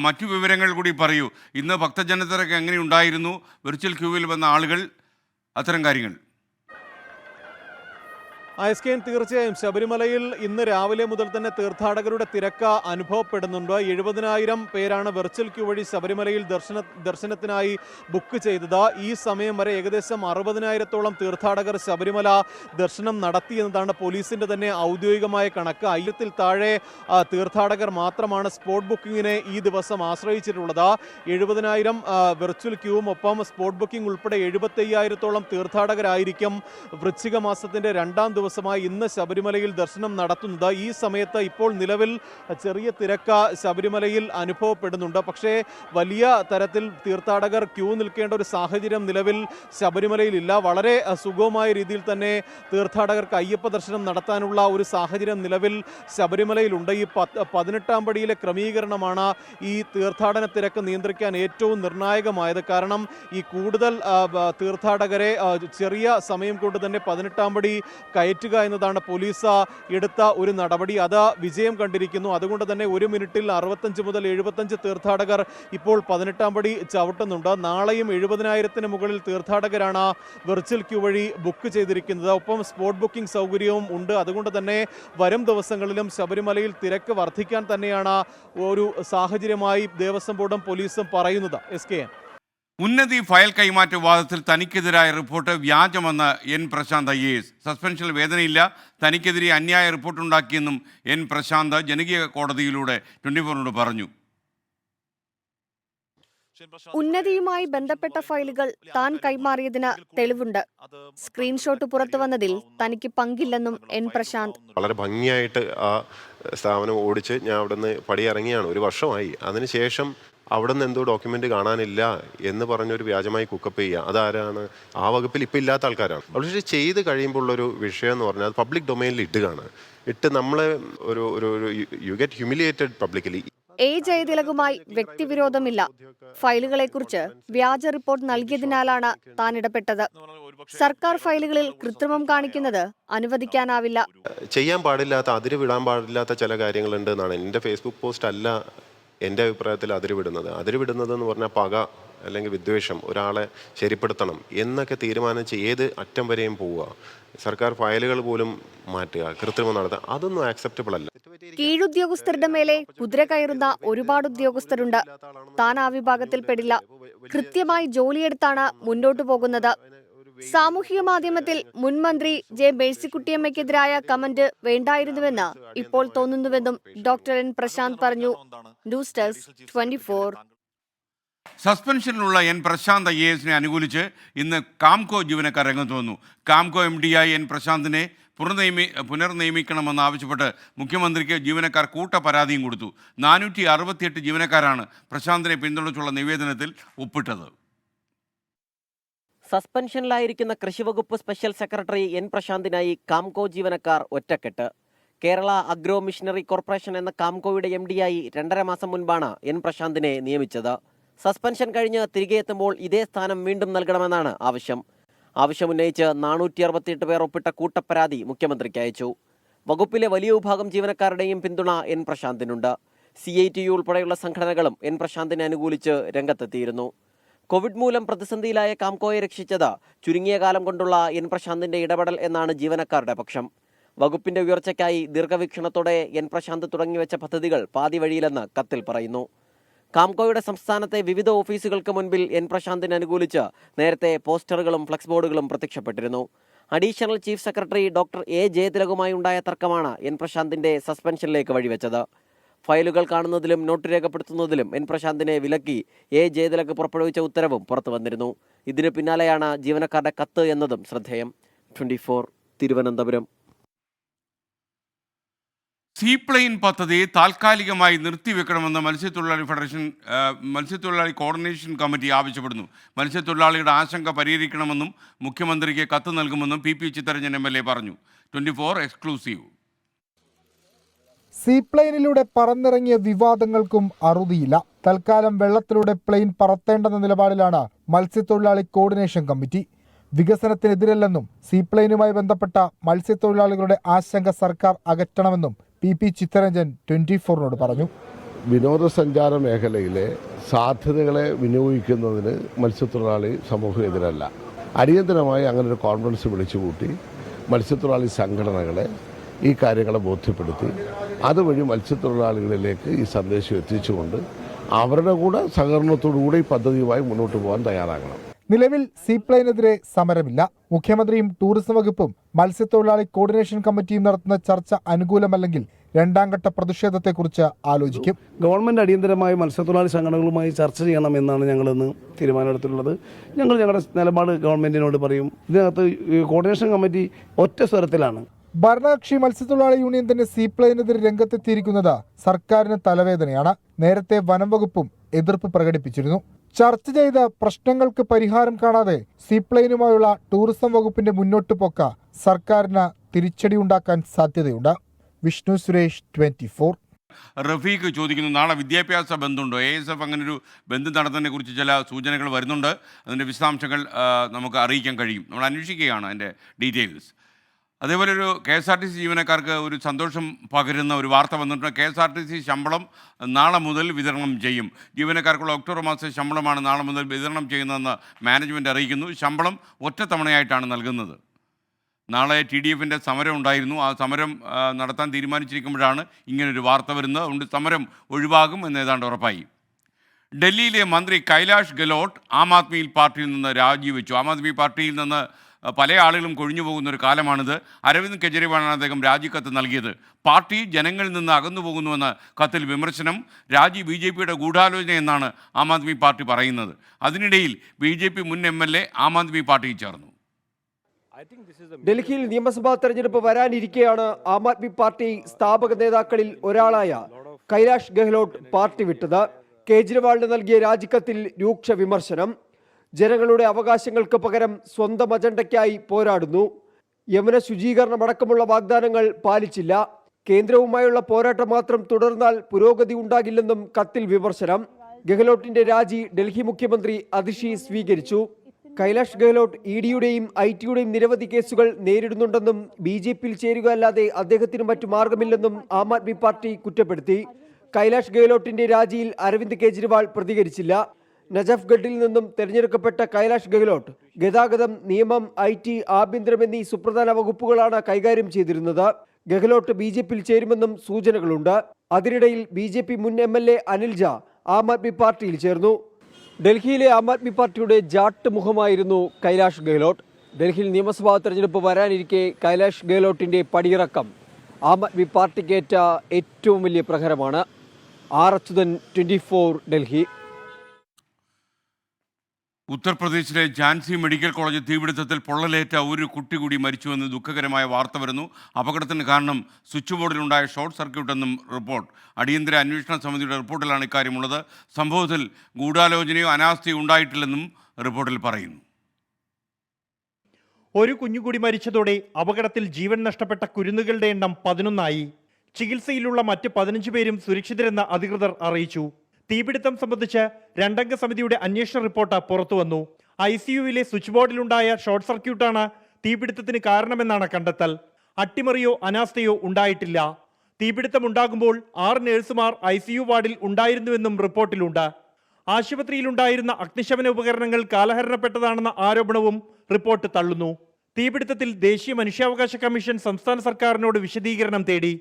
മറ്റു വിവരങ്ങൾ കൂടി പറയൂ. ഇന്ന് ഭക്തജനത്തിരക്ക് എങ്ങനെയുണ്ടായിരുന്നു? വെർച്വൽ ക്യൂവിൽ വന്ന ആളുകൾ, അത്തരം കാര്യങ്ങൾ. SKN തീർച്ചയായും ശബരിമലയിൽ ഇന്ന് രാവിലെ മുതൽ തന്നെ തീർത്ഥാടകരുടെ തിരക്ക് അനുഭവപ്പെടുന്നുണ്ട്. 70,000 പേരാണ് വെർച്വൽ ക്യൂ വഴി ശബരിമലയിൽ ദർശനത്തിനായി ബുക്ക് ചെയ്തത്. ഈ സമയം വരെ ഏകദേശം 60,000-ഓളം തീർത്ഥാടകർ ശബരിമല ദർശനം നടത്തിയെന്നതാണ് പോലീസിന്റെ തന്നെ ഔദ്യോഗികമായ കണക്ക്. 1000-ൽ താഴെ തീർത്ഥാടകർ മാത്രമാണ് സ്പോട്ട് ബുക്കിങ്ങിനെ ഈ ദിവസം ആശ്രയിച്ചിട്ടുള്ളത്. 70,000 വെർച്വൽ ക്യൂവും ഒപ്പം സ്പോട്ട് ബുക്കിംഗ് ഉൾപ്പെടെ 75,000-ഓളം തീർത്ഥാടകരായിരിക്കും വൃശ്ചിക മാസത്തിന്റെ 2-ാം ദിവസം ദിവസമായി ഇന്ന് ശബരിമലയിൽ ദർശനം നടത്തുന്നത്. ഈ സമയത്ത് ഇപ്പോൾ നിലവിൽ ചെറിയ തിരക്ക് ശബരിമലയിൽ അനുഭവപ്പെടുന്നുണ്ട്. പക്ഷേ വലിയ തരത്തിൽ തീർത്ഥാടകർ ക്യൂ നിൽക്കേണ്ട ഒരു സാഹചര്യം നിലവിൽ ശബരിമലയിലില്ല. വളരെ സുഗമമായ രീതിയിൽ തന്നെ തീർത്ഥാടകർക്ക് അയ്യപ്പ ദർശനം നടത്താനുള്ള ഒരു സാഹചര്യം നിലവിൽ ശബരിമലയിലുണ്ട്. ഈ 18-ാം പടിയിലെ ക്രമീകരണമാണ് ഈ തീർത്ഥാടന തിരക്ക് നിയന്ത്രിക്കാൻ ഏറ്റവും നിർണായകമായത്. കാരണം ഈ കൂടുതൽ തീർത്ഥാടകരെ ചെറിയ സമയം കൊണ്ട് തന്നെ 18-ാം പടി കയറ്റുക എന്നതാണ് പോലീസ് എടുത്ത ഒരു നടപടി. അത് വിജയം കണ്ടിരിക്കുന്നു. അതുകൊണ്ട് തന്നെ 1 മിനിറ്റിൽ 65 മുതൽ 75 തീർത്ഥാടകർ ഇപ്പോൾ 18-ാം പടി ചവിട്ടുന്നുണ്ട്. നാളെയും 70,000-ന് മുകളിൽ തീർത്ഥാടകരാണ് വെർച്വൽ ക്യൂ വഴി ബുക്ക് ചെയ്തിരിക്കുന്നത്. ഒപ്പം സ്പോട്ട് ബുക്കിംഗ് സൗകര്യവും ഉണ്ട്. അതുകൊണ്ട് തന്നെ വരും ദിവസങ്ങളിലും ശബരിമലയിൽ തിരക്ക് വർദ്ധിക്കാൻ തന്നെയാണ് ഒരു സാഹചര്യമായി ദേവസ്വം ബോർഡും പോലീസും പറയുന്നത്. SK ഉന്നതി ഫയൽ കൈമാറ്റ വിവാദത്തിൽ തനിക്കെതിരായ റിപ്പോർട്ട് വ്യാജമെന്ന് എൻ പ്രശാന്ത് IAS. സസ്പെൻഷനിൽ വേദനയില്ല, തനിക്കെതിരെ അന്യായ റിപ്പോർട്ടുണ്ടാക്കിയെന്നും എൻ പ്രശാന്ത് ജനകീയ കോടതിയിലൂടെ 24 പറഞ്ഞു. ഉന്നതിയുമായി ബന്ധപ്പെട്ട ഫയലുകൾ താൻ കൈമാറിയതിന് തെളിവുണ്ട്. സ്ക്രീൻഷോട്ട് പുറത്തു വന്നതിൽ തനിക്ക് പങ്കില്ലെന്നും എൻ പ്രശാന്ത്. വളരെ ഭംഗിയായിട്ട് ആ സ്ഥാപനം ഓടിച്ച് ഞാൻ അവിടെ നിന്ന് പടിയിറങ്ങിയാണ്. 1 വർഷമായി. അതിനുശേഷം അവിടെ നിന്ന് എന്തോ ഡോക്യുമെൻ്റ് കാണാനില്ല എന്ന് പറഞ്ഞൊരു വ്യാജമായി കുക്കപ്പ് ചെയ്യുക. അതാരാണ്? ആ വകുപ്പിൽ ഇപ്പോൾ ഇല്ലാത്ത ആൾക്കാരാണ്. പക്ഷേ ചെയ്ത് കഴിയുമ്പോൾ ഉള്ളൊരു വിഷയം എന്ന് പറഞ്ഞാൽ പബ്ലിക് ഡൊമൈനിൽ ഇടുകയാണ്. നമ്മളെ ഒരു യു ഗെറ്റ് ഹ്യൂമിലിയേറ്റഡ് പബ്ലിക്കലി. ജയതിലകുമായി വ്യക്തിവിരോധമില്ല. ഫയലുകളെക്കുറിച്ച് വ്യാജ റിപ്പോർട്ട് നൽകിയതിനാലാണ് താൻ ഇടപെട്ടത്. സർക്കാർ ഫയലുകളിൽ കൃത്രിമം കാണിക്കുന്നത് അനുവദിക്കാനാവില്ല. ചെയ്യാൻ പാടില്ലാത്ത, അതിര് വിടാൻ പാടില്ലാത്ത ചില കാര്യങ്ങളുണ്ട് എന്നാണ് എൻ്റെ ഫേസ്ബുക്ക് പോസ്റ്റ് അല്ല എൻ്റെ അഭിപ്രായത്തിൽ അതിരുവിടുന്നത് എന്ന് പറഞ്ഞാൽ പക അല്ലെങ്കിൽ വിദ്വേഷം, ഒരാളെ ശരിപ്പെടുത്തണം എന്നൊക്കെ തീരുമാനിച്ച് ഏത് അറ്റം വരെയും പോവുക, സർക്കാർ ഫയലുകൾ പോലും മാറ്റുക, കൃത്രിമം നടത്തുക, അതൊന്നും ആക്സെപ്റ്റബിൾ അല്ല. കീഴുദ്യോഗസ്ഥരുടെ മേലെ കുതിര കയറുന്ന ഒരുപാട് ഉദ്യോഗസ്ഥരുണ്ട്. താൻ ആ വിഭാഗത്തിൽ പെടില്ല. കൃത്യമായി ജോലിയെടുത്താണ് മുന്നോട്ടു പോകുന്നത്. സാമൂഹിക മാധ്യമത്തിൽ മുൻ മന്ത്രി ജെ മേഴ്സിക്കുട്ടിയമ്മയ്ക്കെതിരായ കമന്റ് വേണ്ടായിരുന്നുവെന്ന് ഇപ്പോൾ തോന്നുന്നുവെന്നും ഡോക്ടർ എൻ പ്രശാന്ത് പറഞ്ഞു. News desk 24. സസ്പെൻഷനിലുള്ള എൻ പ്രശാന്ത് IASനെ അനുകൂലിച്ച് ഇന്ന് കാംകോ ജീവനക്കാർ രംഗത്ത് വന്നു. കാംകോ MD-ആയ എൻ പ്രശാന്തിനെ പുനർനിയമിക്കണമെന്ന് ആവശ്യപ്പെട്ട് മുഖ്യമന്ത്രിക്ക് ജീവനക്കാർ കൂട്ട പരാതിയും കൊടുത്തു. 468 ജീവനക്കാരാണ് പ്രശാന്തിനെ പിന്തുണച്ചുള്ള നിവേദനത്തിൽ ഒപ്പിട്ടത്. സസ്പെൻഷനിലായിരിക്കുന്ന കൃഷിവകുപ്പ് സ്പെഷ്യൽ സെക്രട്ടറി എൻ പ്രശാന്തിനായി കാംകോ ജീവനക്കാർ ഒറ്റക്കെട്ട്. കേരള അഗ്രോ മിഷനറി കോർപ്പറേഷൻ എന്ന കാംകോയുടെ MD-ആയി 2.5 മാസം മുൻപാണ് എൻ പ്രശാന്തിനെ നിയമിച്ചത്. സസ്പെൻഷൻ കഴിഞ്ഞ് തിരികെ എത്തുമ്പോൾ ഇതേ സ്ഥാനം വീണ്ടും നൽകണമെന്നാണ് ആവശ്യമുന്നയിച്ച് 468 പേർ ഒപ്പിട്ട കൂട്ടപ്പരാതി മുഖ്യമന്ത്രിക്ക് അയച്ചു. വകുപ്പിലെ വലിയ വിഭാഗം ജീവനക്കാരുടെയും പിന്തുണ എൻ പ്രശാന്തിനുണ്ട്. CITU ഉൾപ്പെടെയുള്ള സംഘടനകളും എൻ പ്രശാന്തിനെ അനുകൂലിച്ച് രംഗത്തെത്തിയിരുന്നു. കോവിഡ് മൂലം പ്രതിസന്ധിയിലായ കാംകോയെ രക്ഷിച്ചത് ചുരുങ്ങിയ കാലം കൊണ്ടുള്ള എൻ പ്രശാന്തിന്റെ ഇടപെടൽ എന്നാണ് ജീവനക്കാരുടെ പക്ഷം. വകുപ്പിന്റെ ഉയർച്ചയ്ക്കായി ദീർഘവീക്ഷണത്തോടെ എൻ പ്രശാന്ത് തുടങ്ങിവെച്ച പദ്ധതികൾ പാതി വഴിയിലെന്ന് കത്തിൽ പറയുന്നു. കാംകോയുടെ സംസ്ഥാനത്തെ വിവിധ ഓഫീസുകൾക്ക് മുൻപിൽ എൻ പ്രശാന്തിനെ അനുകൂലിച്ച് നേരത്തെ പോസ്റ്ററുകളും ഫ്ലക്സ് ബോർഡുകളും പ്രത്യക്ഷപ്പെട്ടിരുന്നു. അഡീഷണൽ ചീഫ് സെക്രട്ടറി ഡോക്ടർ ജയതിലകുമായി ഉണ്ടായ തർക്കമാണ് എൻ പ്രശാന്തിന്റെ സസ്പെൻഷനിലേക്ക് വഴിവെച്ചത്. ഫയലുകൾ കാണുന്നതിലും നോട്ട് രേഖപ്പെടുത്തുന്നതിലും എൻ പ്രശാന്തിനെ വിലക്കി ജയതിലക് പുറപ്പെടുവിച്ച ഉത്തരവും പുറത്തു വന്നിരുന്നു. ഇതിന് പിന്നാലെയാണ് ജീവനക്കാരുടെ കത്ത് എന്നതും ശ്രദ്ധേയം. 24 തിരുവനന്തപുരം. സീപ്ലെയിൻ പദ്ധതി താൽക്കാലികമായി നിർത്തിവെക്കണമെന്ന് മത്സ്യത്തൊഴിലാളി കോർഡിനേഷൻ കമ്മിറ്റി ആവശ്യപ്പെടുന്നു. മത്സ്യത്തൊഴിലാളിയുടെ ആശങ്ക പരിഹരിക്കണമെന്നും മുഖ്യമന്ത്രിക്ക് കത്ത് നൽകുമെന്നും PP ചിത്തരഞ്ജൻ MLA പറഞ്ഞു. 24 എക്സ്ക്ലൂസീവ്. സീപ്ലെയിനിലൂടെ പറന്നിറങ്ങിയ വിവാദങ്ങൾക്കും അറുതിയില്ല. തൽക്കാലം വെള്ളത്തിലൂടെ പ്ലെയിൻ പറത്തേണ്ടെന്ന നിലപാടിലാണ് മത്സ്യത്തൊഴിലാളി കോർഡിനേഷൻ കമ്മിറ്റി. വികസനത്തിനെതിരല്ലെന്നും സീപ്ലെയിനുമായി ബന്ധപ്പെട്ട മത്സ്യത്തൊഴിലാളികളുടെ ആശങ്ക സർക്കാർ അകറ്റണമെന്നും PP ചിത്തരഞ്ജൻ 24നോട് പറഞ്ഞു. വിനോദസഞ്ചാര മേഖലയിലെ സാധ്യതകളെ വിനിയോഗിക്കുന്നതിന് മത്സ്യത്തൊഴിലാളി സമൂഹം എതിരല്ല. അടിയന്തരമായി അങ്ങനെ ഒരു കോൺഫറൻസ് വിളിച്ചുകൂട്ടി മത്സ്യത്തൊഴിലാളി സംഘടനകളെ ഈ കാര്യങ്ങളെ ബോധ്യപ്പെടുത്തി അതുവഴി മത്സ്യത്തൊഴിലാളികളിലേക്ക് ഈ സന്ദേശം എത്തിച്ചുകൊണ്ട് അവരുടെ കൂടെ സഹകരണത്തോടുകൂടി ഈ പദ്ധതിയുമായി മുന്നോട്ട് പോകാൻ തയ്യാറാകണം. നിലവിൽ സീപ്ലെയിനെതിരെ സമരമില്ല. മുഖ്യമന്ത്രിയും ടൂറിസം വകുപ്പും മത്സ്യത്തൊഴിലാളി കോർഡിനേഷൻ കമ്മിറ്റിയും നടത്തുന്ന ചർച്ച അനുകൂലമല്ലെങ്കിൽ 2ാം ഘട്ട പ്രതിഷേധത്തെക്കുറിച്ച് ആലോചിക്കും. ഗവൺമെന്റ് അടിയന്തരമായി മത്സ്യത്തൊഴിലാളി സംഘടനകളുമായി ചർച്ച ചെയ്യണമെന്നാണ് ഞങ്ങളിന്ന് തീരുമാനമെടുത്തിട്ടുള്ളത്. ഞങ്ങളുടെ നിലപാട് ഗവൺമെന്റിനോട് പറയും. ഇതിനകത്ത് കോർഡിനേഷൻ കമ്മിറ്റി ഒറ്റ സ്വരത്തിലാണ് ഭരണകക്ഷി മത്സ്യത്തൊഴിലാളി യൂണിയൻ തന്നെ സീപ്ലെയിനെതിരെ രംഗത്തെത്തിയിരിക്കുന്നത് സർക്കാരിന് തലവേദനയാണ്. നേരത്തെ വനം വകുപ്പും എതിർപ്പ് പ്രകടിപ്പിച്ചിരുന്നു. ചർച്ച ചെയ്ത പ്രശ്നങ്ങൾക്ക് പരിഹാരം കാണാതെ സീപ്ലെയിനുമായുള്ള ടൂറിസം വകുപ്പിന്റെ മുന്നോട്ട് പോക്ക സർക്കാരിന് തിരിച്ചടിയുണ്ടാക്കാൻ സാധ്യതയുണ്ട്. വിഷ്ണു സുരേഷ്, 24. റഫീഖ് ചോദിക്കുന്നു, നാളെ വിദ്യാഭ്യാസ ബന്ധുണ്ടോ? ASF അങ്ങനെ ഒരു ബന്ധം നടത്തുന്നതിനെ കുറിച്ച് ചില സൂചനകൾ വരുന്നുണ്ട്. അതിൻ്റെ വിശദാംശങ്ങൾ നമുക്ക് അറിയിക്കാൻ കഴിയും. നമ്മൾ അന്വേഷിക്കുകയാണ് അതിൻ്റെ ഡീറ്റെയിൽസ്. അതേപോലെ ഒരു KSRTC ജീവനക്കാർക്ക് ഒരു സന്തോഷം പകരുന്ന ഒരു വാർത്ത വന്നിട്ടുണ്ട്. KSRTC ശമ്പളം നാളെ മുതൽ വിതരണം ചെയ്യും. ജീവനക്കാർക്കുള്ള ഒക്ടോബർ മാസത്തെ ശമ്പളമാണ് നാളെ മുതൽ വിതരണം ചെയ്യുന്നതെന്ന് മാനേജ്മെൻറ്റ് അറിയിക്കുന്നു. ശമ്പളം ഒറ്റത്തവണയായിട്ടാണ് നൽകുന്നത്. നാളെ TDFിൻ്റെ സമരം ഉണ്ടായിരുന്നു. ആ സമരം നടത്താൻ തീരുമാനിച്ചിരിക്കുമ്പോഴാണ് ഇങ്ങനൊരു വാർത്ത വരുന്നത്. അതുകൊണ്ട് സമരം ഒഴിവാകും എന്ന് ഏതാണ്ട് ഉറപ്പായി. ഡൽഹിയിലെ മന്ത്രി കൈലാഷ് ഗെഹ്ലോട്ട് ആം ആദ്മി പാർട്ടിയിൽ നിന്ന് രാജിവെച്ചു. ആം ആദ്മി പാർട്ടിയിൽ നിന്ന് പല ആളുകളും കൊഴിഞ്ഞു പോകുന്ന ഒരു കാലമാണിത്. അരവിന്ദ് കെജ്രിവാളാണ് അദ്ദേഹം രാജിക്കത്ത് നൽകിയത്. പാർട്ടി ജനങ്ങളിൽ നിന്ന് അകന്നു പോകുന്നുവെന്ന് കത്തിൽ വിമർശനം. രാജി BJPയുടെ ഗൂഢാലോചന എന്നാണ് ആം ആദ്മി പാർട്ടി പറയുന്നത്. അതിനിടയിൽ BJP മുൻ MLA ആം ആദ്മി പാർട്ടിയിൽ ചേർന്നു. ഡൽഹിയിൽ നിയമസഭാ തെരഞ്ഞെടുപ്പ് വരാനിരിക്കെയാണ് ആം ആദ്മി പാർട്ടി സ്ഥാപക നേതാക്കളിൽ ഒരാളായ കൈലാഷ് ഗെഹ്ലോട്ട് പാർട്ടി വിട്ടത്. കേജ്രിവാളിന് നൽകിയ രാജിക്കത്തിൽ രൂക്ഷ വിമർശനം. ജനങ്ങളുടെ അവകാശങ്ങൾക്ക് പകരം സ്വന്തം അജണ്ടയ്ക്കായി പോരാടുന്നു. യമുന ശുചീകരണമടക്കമുള്ള വാഗ്ദാനങ്ങൾ പാലിച്ചില്ല. കേന്ദ്രവുമായുള്ള പോരാട്ടം മാത്രം തുടർന്നാൽ പുരോഗതി ഉണ്ടാകില്ലെന്നും കത്തിൽ വിമർശനം. ഗെഹ്ലോട്ടിന്റെ രാജി ഡൽഹി മുഖ്യമന്ത്രി അതിഷി സ്വീകരിച്ചു. കൈലാഷ് ഗെഹ്ലോട്ട് EDയുടെയും IT യുടെയും നിരവധി കേസുകൾ നേരിടുന്നുണ്ടെന്നും BJPയിൽ ചേരുക അല്ലാതെ അദ്ദേഹത്തിന് മറ്റു മാർഗമില്ലെന്നും ആം ആദ്മി പാർട്ടി കുറ്റപ്പെടുത്തി. കൈലാഷ് ഗെഹ്ലോട്ടിന്റെ രാജിയിൽ അരവിന്ദ് കെജ്രിവാൾ പ്രതികരിച്ചില്ല. നജഫ്ഗഡിൽ നിന്നും തെരഞ്ഞെടുക്കപ്പെട്ട കൈലാഷ് ഗെഹ്ലോട്ട് ഗതാഗതം, നിയമം, IT, ആഭ്യന്തരം എന്നീ സുപ്രധാന വകുപ്പുകളാണ് കൈകാര്യം ചെയ്തിരുന്നത്. ഗെഹ്ലോട്ട് BJPയിൽ ചേരുമെന്നും സൂചനകളുണ്ട്. അതിനിടയിൽ BJP മുൻ MLA അനിൽ ജാ ആം ആദ്മി പാർട്ടിയിൽ ചേർന്നു. ഡൽഹിയിലെ ആം ആദ്മി പാർട്ടിയുടെ ജാട്ട് മുഖമായിരുന്നു കൈലാഷ് ഗെഹ്ലോട്ട്. ഡൽഹിയിൽ നിയമസഭാ തെരഞ്ഞെടുപ്പ് വരാനിരിക്കെ കൈലാഷ് ഗെഹ്ലോട്ടിന്റെ പടിയിറക്കം ആം ആദ്മി പാർട്ടിക്കേറ്റ ഏറ്റവും വലിയ പ്രഹരമാണ്. R. അച്യുതൻ, 24, ഡൽഹി. ഉത്തർപ്രദേശിലെ ഝാൻസി മെഡിക്കൽ കോളേജ് തീപിടുത്തത്തിൽ പൊള്ളലേറ്റ ഒരു കുട്ടി കൂടി മരിച്ചുവെന്ന് ദുഃഖകരമായ വാർത്ത വരുന്നു. അപകടത്തിന് കാരണം സ്വിച്ച് ബോർഡിലുണ്ടായ ഷോർട്ട് സർക്യൂട്ട് എന്നും റിപ്പോർട്ട്. അടിയന്തര അന്വേഷണ സമിതിയുടെ റിപ്പോർട്ടിലാണ് ഇക്കാര്യമുള്ളത്. സംഭവത്തിൽ ഗൂഢാലോചനയോ അനാസ്ഥയോ ഉണ്ടായിട്ടില്ലെന്നും റിപ്പോർട്ടിൽ പറയുന്നു. ഒരു കുഞ്ഞുകൂടി മരിച്ചതോടെ അപകടത്തിൽ ജീവൻ നഷ്ടപ്പെട്ട കുരുന്നുകളുടെ എണ്ണം 11 ചികിത്സയിലുള്ള മറ്റ് 15 പേരും സുരക്ഷിതരെന്ന് അധികൃതർ അറിയിച്ചു. തീപിടുത്തം സംബന്ധിച്ച് 2-അംഗ സമിതിയുടെ അന്വേഷണ റിപ്പോർട്ട് പുറത്തുവന്നു. ICUവിലെ സ്വിച്ച് ബോർഡിലുണ്ടായ ഷോർട്ട് സർക്യൂട്ടാണ് തീപിടുത്തത്തിന് കാരണമെന്നാണ് കണ്ടെത്തൽ. അട്ടിമറിയോ അനാസ്ഥയോ ഉണ്ടായിട്ടില്ല. തീപിടുത്തം ഉണ്ടാകുമ്പോൾ 6 നഴ്സുമാർ ICU വാർഡിൽ ഉണ്ടായിരുന്നുവെന്നും റിപ്പോർട്ടിലുണ്ട്. ആശുപത്രിയിലുണ്ടായിരുന്ന അഗ്നിശമന ഉപകരണങ്ങൾ കാലഹരണപ്പെട്ടതാണെന്ന ആരോപണവും റിപ്പോർട്ട് തള്ളുന്നു. തീപിടുത്തത്തിൽ ദേശീയ മനുഷ്യാവകാശ കമ്മീഷൻ സംസ്ഥാന സർക്കാരിനോട് വിശദീകരണം തേടി.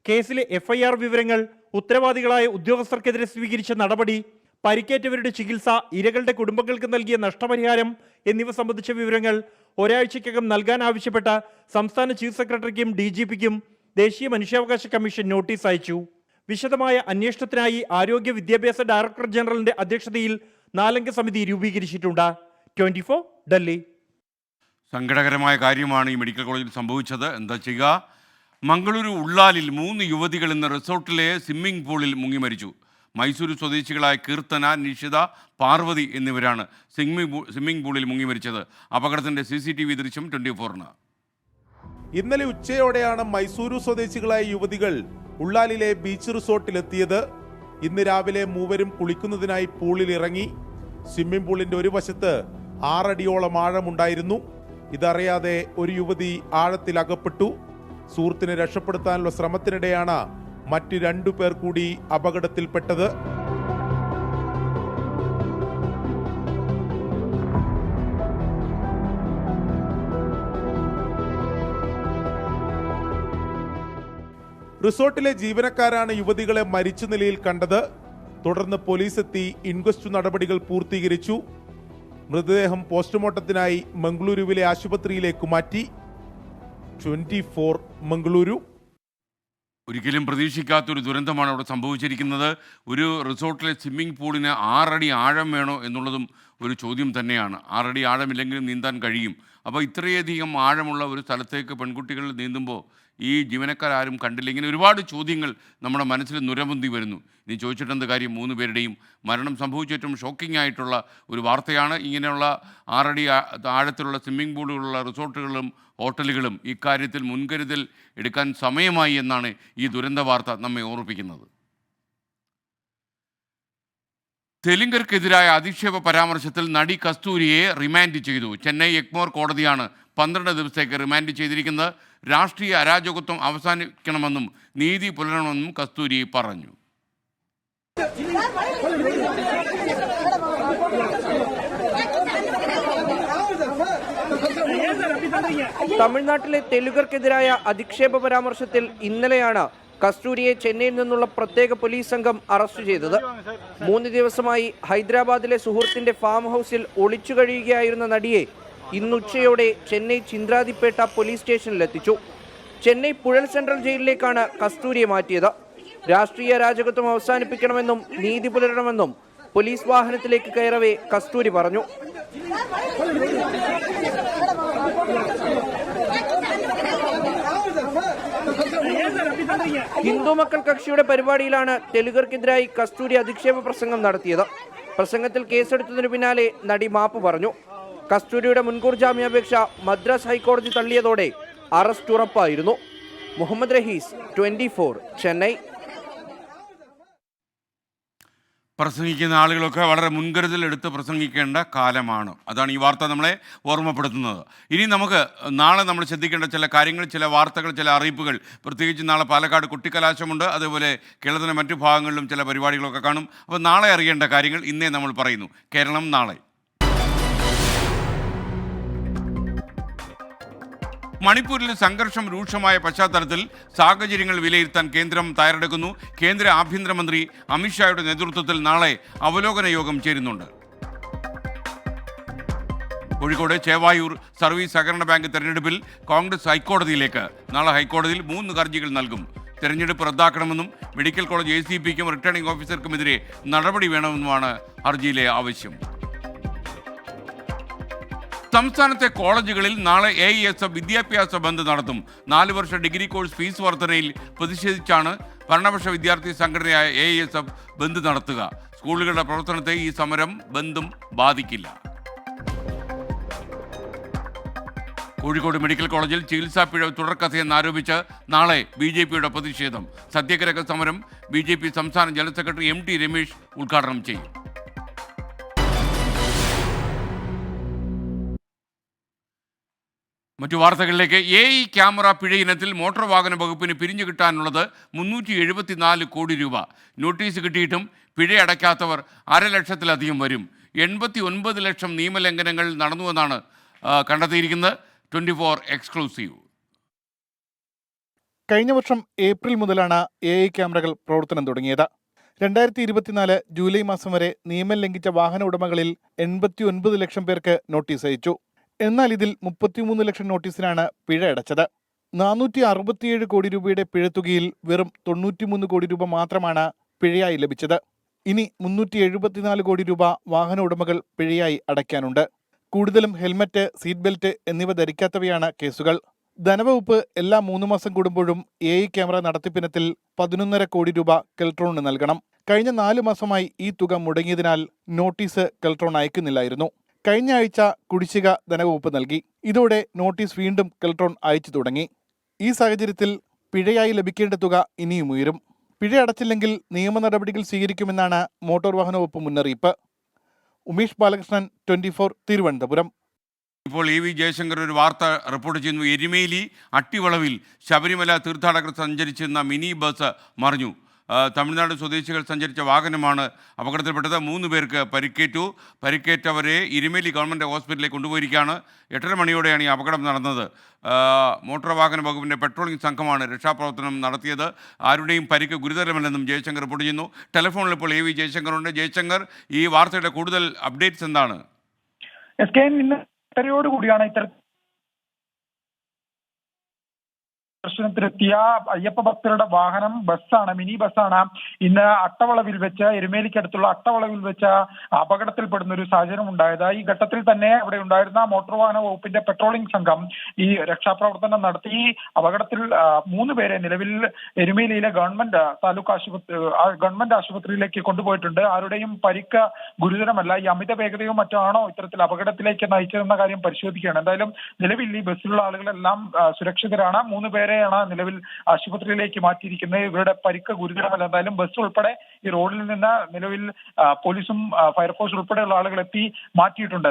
കേസിലെ FIR വിവരങ്ങൾ, ഉത്തരവാദികളായ ഉദ്യോഗസ്ഥർക്കെതിരെ സ്വീകരിച്ച നടപടി, പരിക്കേറ്റവരുടെ ചികിത്സ, ഇരകളുടെ കുടുംബങ്ങൾക്ക് നൽകിയ നഷ്ടപരിഹാരം എന്നിവ സംബന്ധിച്ച വിവരങ്ങൾ ഒരാഴ്ചയ്ക്കകം നൽകാൻ ആവശ്യപ്പെട്ട സംസ്ഥാന ചീഫ് സെക്രട്ടറിക്കും DGPക്കും ദേശീയ മനുഷ്യാവകാശ കമ്മീഷൻ നോട്ടീസ് അയച്ചു. വിശദമായ അന്വേഷണത്തിനായി ആരോഗ്യ വിദ്യാഭ്യാസ ഡയറക്ടർ ജനറലിന്റെ അധ്യക്ഷതയിൽ 4-അംഗ സമിതി രൂപീകരിച്ചിട്ടുണ്ട്. 24, ഡൽഹി. സങ്കടകരമായ കാര്യമാണ് ഈ മെഡിക്കൽ കോളേജിൽ സംഭവിച്ചത്. എന്താ ചെയ്യുക? മംഗളൂരു ഉള്ളാലിൽ 3 യുവതികൾ ഇന്ന് റിസോർട്ടിലെ സ്വിമ്മിംഗ് പൂളിൽ മുങ്ങി മരിച്ചു. മൈസൂരു സ്വദേശികളായ കീർത്തന, നിഷിത, പാർവതി എന്നിവരാണ് സ്വിമ്മിംഗ് പൂളിൽ മുങ്ങി മരിച്ചത്. അപകടത്തിന്റെ CCTV ദൃശ്യം 24-ന്. ഇന്നലെ ഉച്ചയോടെയാണ് മൈസൂരു സ്വദേശികളായ യുവതികൾ ഉള്ളാലിലെ ബീച്ച് റിസോർട്ടിലെത്തിയത്. ഇന്ന് രാവിലെ മൂവരും കുളിക്കുന്നതിനായി പൂളിൽ ഇറങ്ങി. സ്വിമ്മിംഗ് പൂളിന്റെ ഒരു വശത്ത് 6 അടിയോളം ആഴമുണ്ടായിരുന്നു. ഇതറിയാതെ ഒരു യുവതി ആഴത്തിൽ അകപ്പെട്ടു. സുഹൃത്തിനെ രക്ഷപ്പെടുത്താനുള്ള ശ്രമത്തിനിടെയാണ് മറ്റ് 2 പേർ കൂടി അപകടത്തിൽപ്പെട്ടത്. റിസോർട്ടിലെ ജീവനക്കാരാണ് യുവതികളെ മരിച്ച നിലയിൽ കണ്ടത്. തുടർന്ന് പോലീസ് എത്തി ഇൻക്വസ്റ്റ് നടപടികൾ പൂർത്തീകരിച്ചു. മൃതദേഹം പോസ്റ്റ്മോർട്ടത്തിനായി മംഗളൂരുവിലെ ആശുപത്രിയിലേക്ക് മാറ്റി. 24, മംഗളൂരു. ഒരിക്കലും പ്രതീക്ഷിക്കാത്തൊരു ദുരന്തമാണ് അവിടെ സംഭവിച്ചിരിക്കുന്നത്. ഒരു റിസോർട്ടിലെ സ്വിമ്മിംഗ് പൂളിന് 6 അടി ആഴം വേണോ എന്നുള്ളതും ഒരു ചോദ്യം തന്നെയാണ്. 6 അടി ആഴമില്ലെങ്കിലും നീന്താൻ കഴിയും. അപ്പോൾ ഇത്രയധികം ആഴമുള്ള ഒരു സ്ഥലത്തേക്ക് പെൺകുട്ടികൾ നീന്തുമ്പോൾ ഈ ജീവനക്കാരും കണ്ടില്ല. ഇങ്ങനെ ഒരുപാട് ചോദ്യങ്ങൾ നമ്മുടെ മനസ്സിൽ നുരമുന്തി വരുന്നു. ഇനി ചോദിച്ചിട്ടെന്ത് കാര്യം? 3 പേരുടെയും മരണം സംഭവിച്ച ഏറ്റവും ഷോക്കിംഗ് ആയിട്ടുള്ള ഒരു വാർത്തയാണ്. ഇങ്ങനെയുള്ള 6 അടി ആഴത്തിലുള്ള സ്വിമ്മിംഗ് പൂളുകളുള്ള റിസോർട്ടുകളും ഹോട്ടലുകളും ഇക്കാര്യത്തിൽ മുൻകരുതൽ എടുക്കാൻ സമയമായി എന്നാണ് ഈ ദുരന്ത വാർത്ത നമ്മെ ഓർമ്മിപ്പിക്കുന്നത്. തെലുങ്കർക്കെതിരായ അധിക്ഷേപ പരാമർശത്തിൽ നടി കസ്തൂരിയെ റിമാൻഡ് ചെയ്തു. ചെന്നൈ എഗ്മോർ കോടതിയാണ് 12 ദിവസത്തേക്ക് റിമാൻഡ് ചെയ്തിരിക്കുന്നത്. രാഷ്ട്രീയ അരാജകത്വം അവസാനിക്കണമെന്നും നീതി പുലരണമെന്നും കസ്തൂരി പറഞ്ഞു. തമിഴ്നാട്ടിലെ തെലുങ്കർക്കെതിരായ അധിക്ഷേപ പരാമർശത്തിൽ ഇന്നലെയാണ് കസ്തൂരിയെ ചെന്നൈയിൽ നിന്നുള്ള പ്രത്യേക പോലീസ് സംഘം അറസ്റ്റ് ചെയ്തത്. 3 ദിവസമായി ഹൈദരാബാദിലെ സുഹൃത്തിന്റെ ഫാം ഹൗസിൽ ഒളിച്ചു കഴിയുകയായിരുന്ന നടിയെ ഇന്നുച്ചയോടെ ചെന്നൈ ചിന്ത്രാതിപ്പേട്ട പോലീസ് സ്റ്റേഷനിലെത്തിച്ചു. ചെന്നൈ പുഴൽ സെൻട്രൽ ജയിലിലേക്കാണ് കസ്തൂരിയെ മാറ്റിയത്. രാഷ്ട്രീയ അരാജകത്വം അവസാനിപ്പിക്കണമെന്നും നീതി പുലരണമെന്നും പോലീസ് വാഹനത്തിലേക്ക് കയറവേ കസ്തൂരി പറഞ്ഞു. ഹിന്ദു മക്കൾ കക്ഷിയുടെ പരിപാടിയിലാണ് തെലുങ്കർക്കെതിരായി കസ്തൂരി അധിക്ഷേപ പ്രസംഗം നടത്തിയത്. പ്രസംഗത്തിൽ കേസെടുത്തതിനു പിന്നാലെ നടി മാപ്പ് പറഞ്ഞു. കസ്തൂരിയുടെ മുൻകൂർ ജാമ്യാപേക്ഷ മദ്രാസ് ഹൈക്കോടതി തള്ളിയതോടെ അറസ്റ്റ് ഉറപ്പായിരുന്നു. മുഹമ്മദ് റഹീസ്, 24, ചെന്നൈ. പ്രസംഗിക്കുന്ന ആളുകളൊക്കെ വളരെ മുൻകരുതൽ എടുത്ത് പ്രസംഗിക്കേണ്ട കാലമാണ്. അതാണ് ഈ വാർത്ത നമ്മളെ ഓർമ്മപ്പെടുത്തുന്നത്. ഇനി നമുക്ക് നാളെ നമ്മൾ ശ്രദ്ധിക്കേണ്ട ചില കാര്യങ്ങൾ, ചില വാർത്തകൾ, ചില അറിയിപ്പുകൾ. പ്രത്യേകിച്ച് നാളെ പാലക്കാട് കുട്ടിക്കലാശമുണ്ട്. അതേപോലെ കേരളത്തിൻ്റെ മറ്റു ഭാഗങ്ങളിലും ചില പരിപാടികളൊക്കെ കാണും. അപ്പോൾ നാളെ അറിയേണ്ട കാര്യങ്ങൾ ഇന്നേ നമ്മൾ പറയുന്നു. കേരളം നാളെ. മണിപ്പൂരിൽ സംഘർഷം രൂക്ഷമായ പശ്ചാത്തലത്തിൽ സാഹചര്യങ്ങൾ വിലയിരുത്താൻ കേന്ദ്രം തയ്യാറെടുക്കുന്നു. കേന്ദ്ര ആഭ്യന്തരമന്ത്രി അമിത്ഷായുടെ നേതൃത്വത്തിൽ നാളെ അവലോകന യോഗം ചേരുന്നുണ്ട്. കോഴിക്കോട് ചേവായൂർ സർവീസ് സഹകരണ ബാങ്ക് തെരഞ്ഞെടുപ്പിൽ കോൺഗ്രസ് ഹൈക്കോടതിയിലേക്ക്. നാളെ ഹൈക്കോടതിയിൽ 3 ഹർജികൾ നൽകും. തെരഞ്ഞെടുപ്പ് റദ്ദാക്കണമെന്നും മെഡിക്കൽ കോളേജ് ACPക്കും റിട്ടേണിംഗ് ഓഫീസർക്കുമെതിരെ നടപടി വേണമെന്നുമാണ് ഹർജിയിലെ ആവശ്യം. സംസ്ഥാനത്തെ കോളേജുകളിൽ നാളെ AESF വിദ്യാഭ്യാസ ബന്ദ് നടത്തും. 4 വർഷ ഡിഗ്രി കോഴ്സ് ഫീസ് വർധനയിൽ പ്രതിഷേധിച്ചാണ് ഭരണപക്ഷ വിദ്യാർത്ഥി സംഘടനയായ AESF ബന്ദ് നടത്തുക. സ്കൂളുകളുടെ പ്രവർത്തനത്തെ ഈ സമരം ബന്ധും ബാധിക്കില്ല. കോഴിക്കോട് മെഡിക്കൽ കോളേജിൽ ചികിത്സാ പിഴവ് തുടർക്കഥയെന്നാരോപിച്ച് നാളെ BJPയുടെ പ്രതിഷേധം. സത്യാഗ്രഹ സമരം BJP സംസ്ഥാന ജനറൽ സെക്രട്ടറി MT രമേശ് ഉദ്ഘാടനം ചെയ്യും. മറ്റു വാർത്തകളിലേക്ക്. AI ക്യാമറ പിഴ ഇനത്തിൽ മോട്ടോർ വാഹന വകുപ്പിന് പിരിഞ്ഞു കിട്ടാനുള്ളത് 374 കോടി രൂപ. നോട്ടീസ് കിട്ടിയിട്ടും പിഴ അടയ്ക്കാത്തവർ 1.5 ലക്ഷത്തിലധികം വരും. 89 ലക്ഷം നിയമലംഘനങ്ങൾ നടന്നുവെന്നാണ് കണ്ടെത്തിയിരിക്കുന്നത്. 24 എക്സ്ക്ലൂസീവ്. കഴിഞ്ഞ വർഷം ഏപ്രിൽ മുതലാണ് AI ക്യാമറകൾ പ്രവർത്തനം തുടങ്ങിയത്. 2024 ജൂലൈ മാസം വരെ നിയമം ലംഘിച്ച വാഹന ഉടമകളിൽ 89 ലക്ഷം പേർക്ക് നോട്ടീസ് അയച്ചു. എന്നാൽ ഇതിൽ 33 ലക്ഷം നോട്ടീസിനാണ് പിഴ അടച്ചത്. 467 കോടി രൂപയുടെ പിഴത്തുകയിൽ വെറും 93 കോടി രൂപ മാത്രമാണ് പിഴയായി ലഭിച്ചത്. ഇനി 374 കോടി രൂപ വാഹന ഉടമകൾ പിഴയായി അടയ്ക്കാനുണ്ട്. കൂടുതലും ഹെൽമറ്റ്, സീറ്റ് ബെൽറ്റ് എന്നിവ ധരിക്കാത്തവയാണ് കേസുകൾ. ധനവകുപ്പ് എല്ലാ 3 മാസം കൂടുമ്പോഴും AI ക്യാമറ നടത്തിപ്പിനത്തിൽ 11.5 കോടി രൂപ കെൽട്രോണിന് നൽകണം. കഴിഞ്ഞ 4 മാസമായി ഈ തുക മുടങ്ങിയതിനാൽ നോട്ടീസ് കെൽട്രോൺ അയക്കുന്നില്ലായിരുന്നു. കഴിഞ്ഞ ആഴ്ച കുടിശ്ശിക ധനവകുപ്പ് നൽകി. ഇതോടെ നോട്ടീസ് വീണ്ടും കെൽട്രോൺ അയച്ചു തുടങ്ങി. ഈ സാഹചര്യത്തിൽ പിഴയായി ലഭിക്കേണ്ട തുക ഇനിയും ഉയരും. പിഴ അടച്ചില്ലെങ്കിൽ നിയമ നടപടികൾ സ്വീകരിക്കുമെന്നാണ് മോട്ടോർ വാഹന വകുപ്പ് മുന്നറിയിപ്പ്. ഉമേഷ് ബാലകൃഷ്ണൻ, 24, തിരുവനന്തപുരം. ഇപ്പോൾ EV ജയശങ്കർ ഒരു വാർത്ത റിപ്പോർട്ട് ചെയ്യുന്നു. എരുമേലി അട്ടിവളവിൽ ശബരിമല തീർത്ഥാടകർ സഞ്ചരിച്ചിരുന്ന മിനി ബസ് മറിഞ്ഞു. തമിഴ്നാട് സ്വദേശികൾ സഞ്ചരിച്ച വാഹനമാണ് അപകടത്തിൽപ്പെട്ടത്. 3 പേർക്ക് പരിക്കേറ്റു. പരിക്കേറ്റവരെ എരുമേലി ഗവൺമെൻറ് ഹോസ്പിറ്റലിലേക്ക് കൊണ്ടുപോയിരിക്കുകയാണ്. 8:30 മണിയോടെയാണ് ഈ അപകടം നടന്നത്. മോട്ടോർ വാഹന വകുപ്പിൻ്റെ പെട്രോളിംഗ് സംഘമാണ് രക്ഷാപ്രവർത്തനം നടത്തിയത്. ആരുടെയും പരിക്ക് ഗുരുതരമല്ലെന്നും ജയശങ്കർ റിപ്പോർട്ട് ചെയ്യുന്നു. ടെലിഫോണിൽ ഇപ്പോൾ EV ജയശങ്കർ ഉണ്ട്. ജയശങ്കർ, ഈ വാർത്തയുടെ കൂടുതൽ അപ്ഡേറ്റ്സ് എന്താണ്? ഇന്ന് കൂടിയാണ് ഇത്തരത്തിൽ ദർശനത്തിലെത്തിയ അയ്യപ്പ ഭക്തരുടെ വാഹനം ബസ്സാണ്, മിനി ബസ്സാണ് ഇന്ന് അട്ടവളവിൽ വെച്ച്, എരുമേലിക്കടുത്തുള്ള അട്ടവളവിൽ വെച്ച് അപകടത്തിൽപ്പെടുന്ന ഒരു സാഹചര്യം ഉണ്ടായത്. ഈ ഘട്ടത്തിൽ തന്നെ അവിടെ ഉണ്ടായിരുന്ന മോട്ടോർ വാഹന വകുപ്പിന്റെ പെട്രോളിംഗ് സംഘം ഈ രക്ഷാപ്രവർത്തനം നടത്തി. അപകടത്തിൽ 3 പേരെ നിലവിൽ എരുമേലിയിലെ ഗവൺമെന്റ് ആശുപത്രിയിലേക്ക് കൊണ്ടുപോയിട്ടുണ്ട്. ആരുടെയും പരിക്ക് ഗുരുതരമല്ല. ഈ അമിത വേഗതയോ മറ്റോ ആണോ ഇത്തരത്തിൽ അപകടത്തിലേക്ക് നയിച്ചതെന്ന കാര്യം പരിശോധിക്കുകയാണ്. എന്തായാലും നിലവിൽ ഈ ബസ്സിലുള്ള ആളുകളെല്ലാം സുരക്ഷിതരാണ്. 3 പേരെയാണ് നിലവിൽ ആശുപത്രിയിലേക്ക് മാറ്റിയിരിക്കുന്നത്. ഇവരുടെ പരിക്ക് ഗുരുതരമല്ല. എന്തായാലും ബസ് ഉൾപ്പെടെ ഈ റോഡിൽ നിന്ന് നിലവിൽ പോലീസും ഫയർഫോഴ്സ് ഉൾപ്പെടെയുള്ള ആളുകൾ എത്തി മാറ്റിയിട്ടുണ്ട്.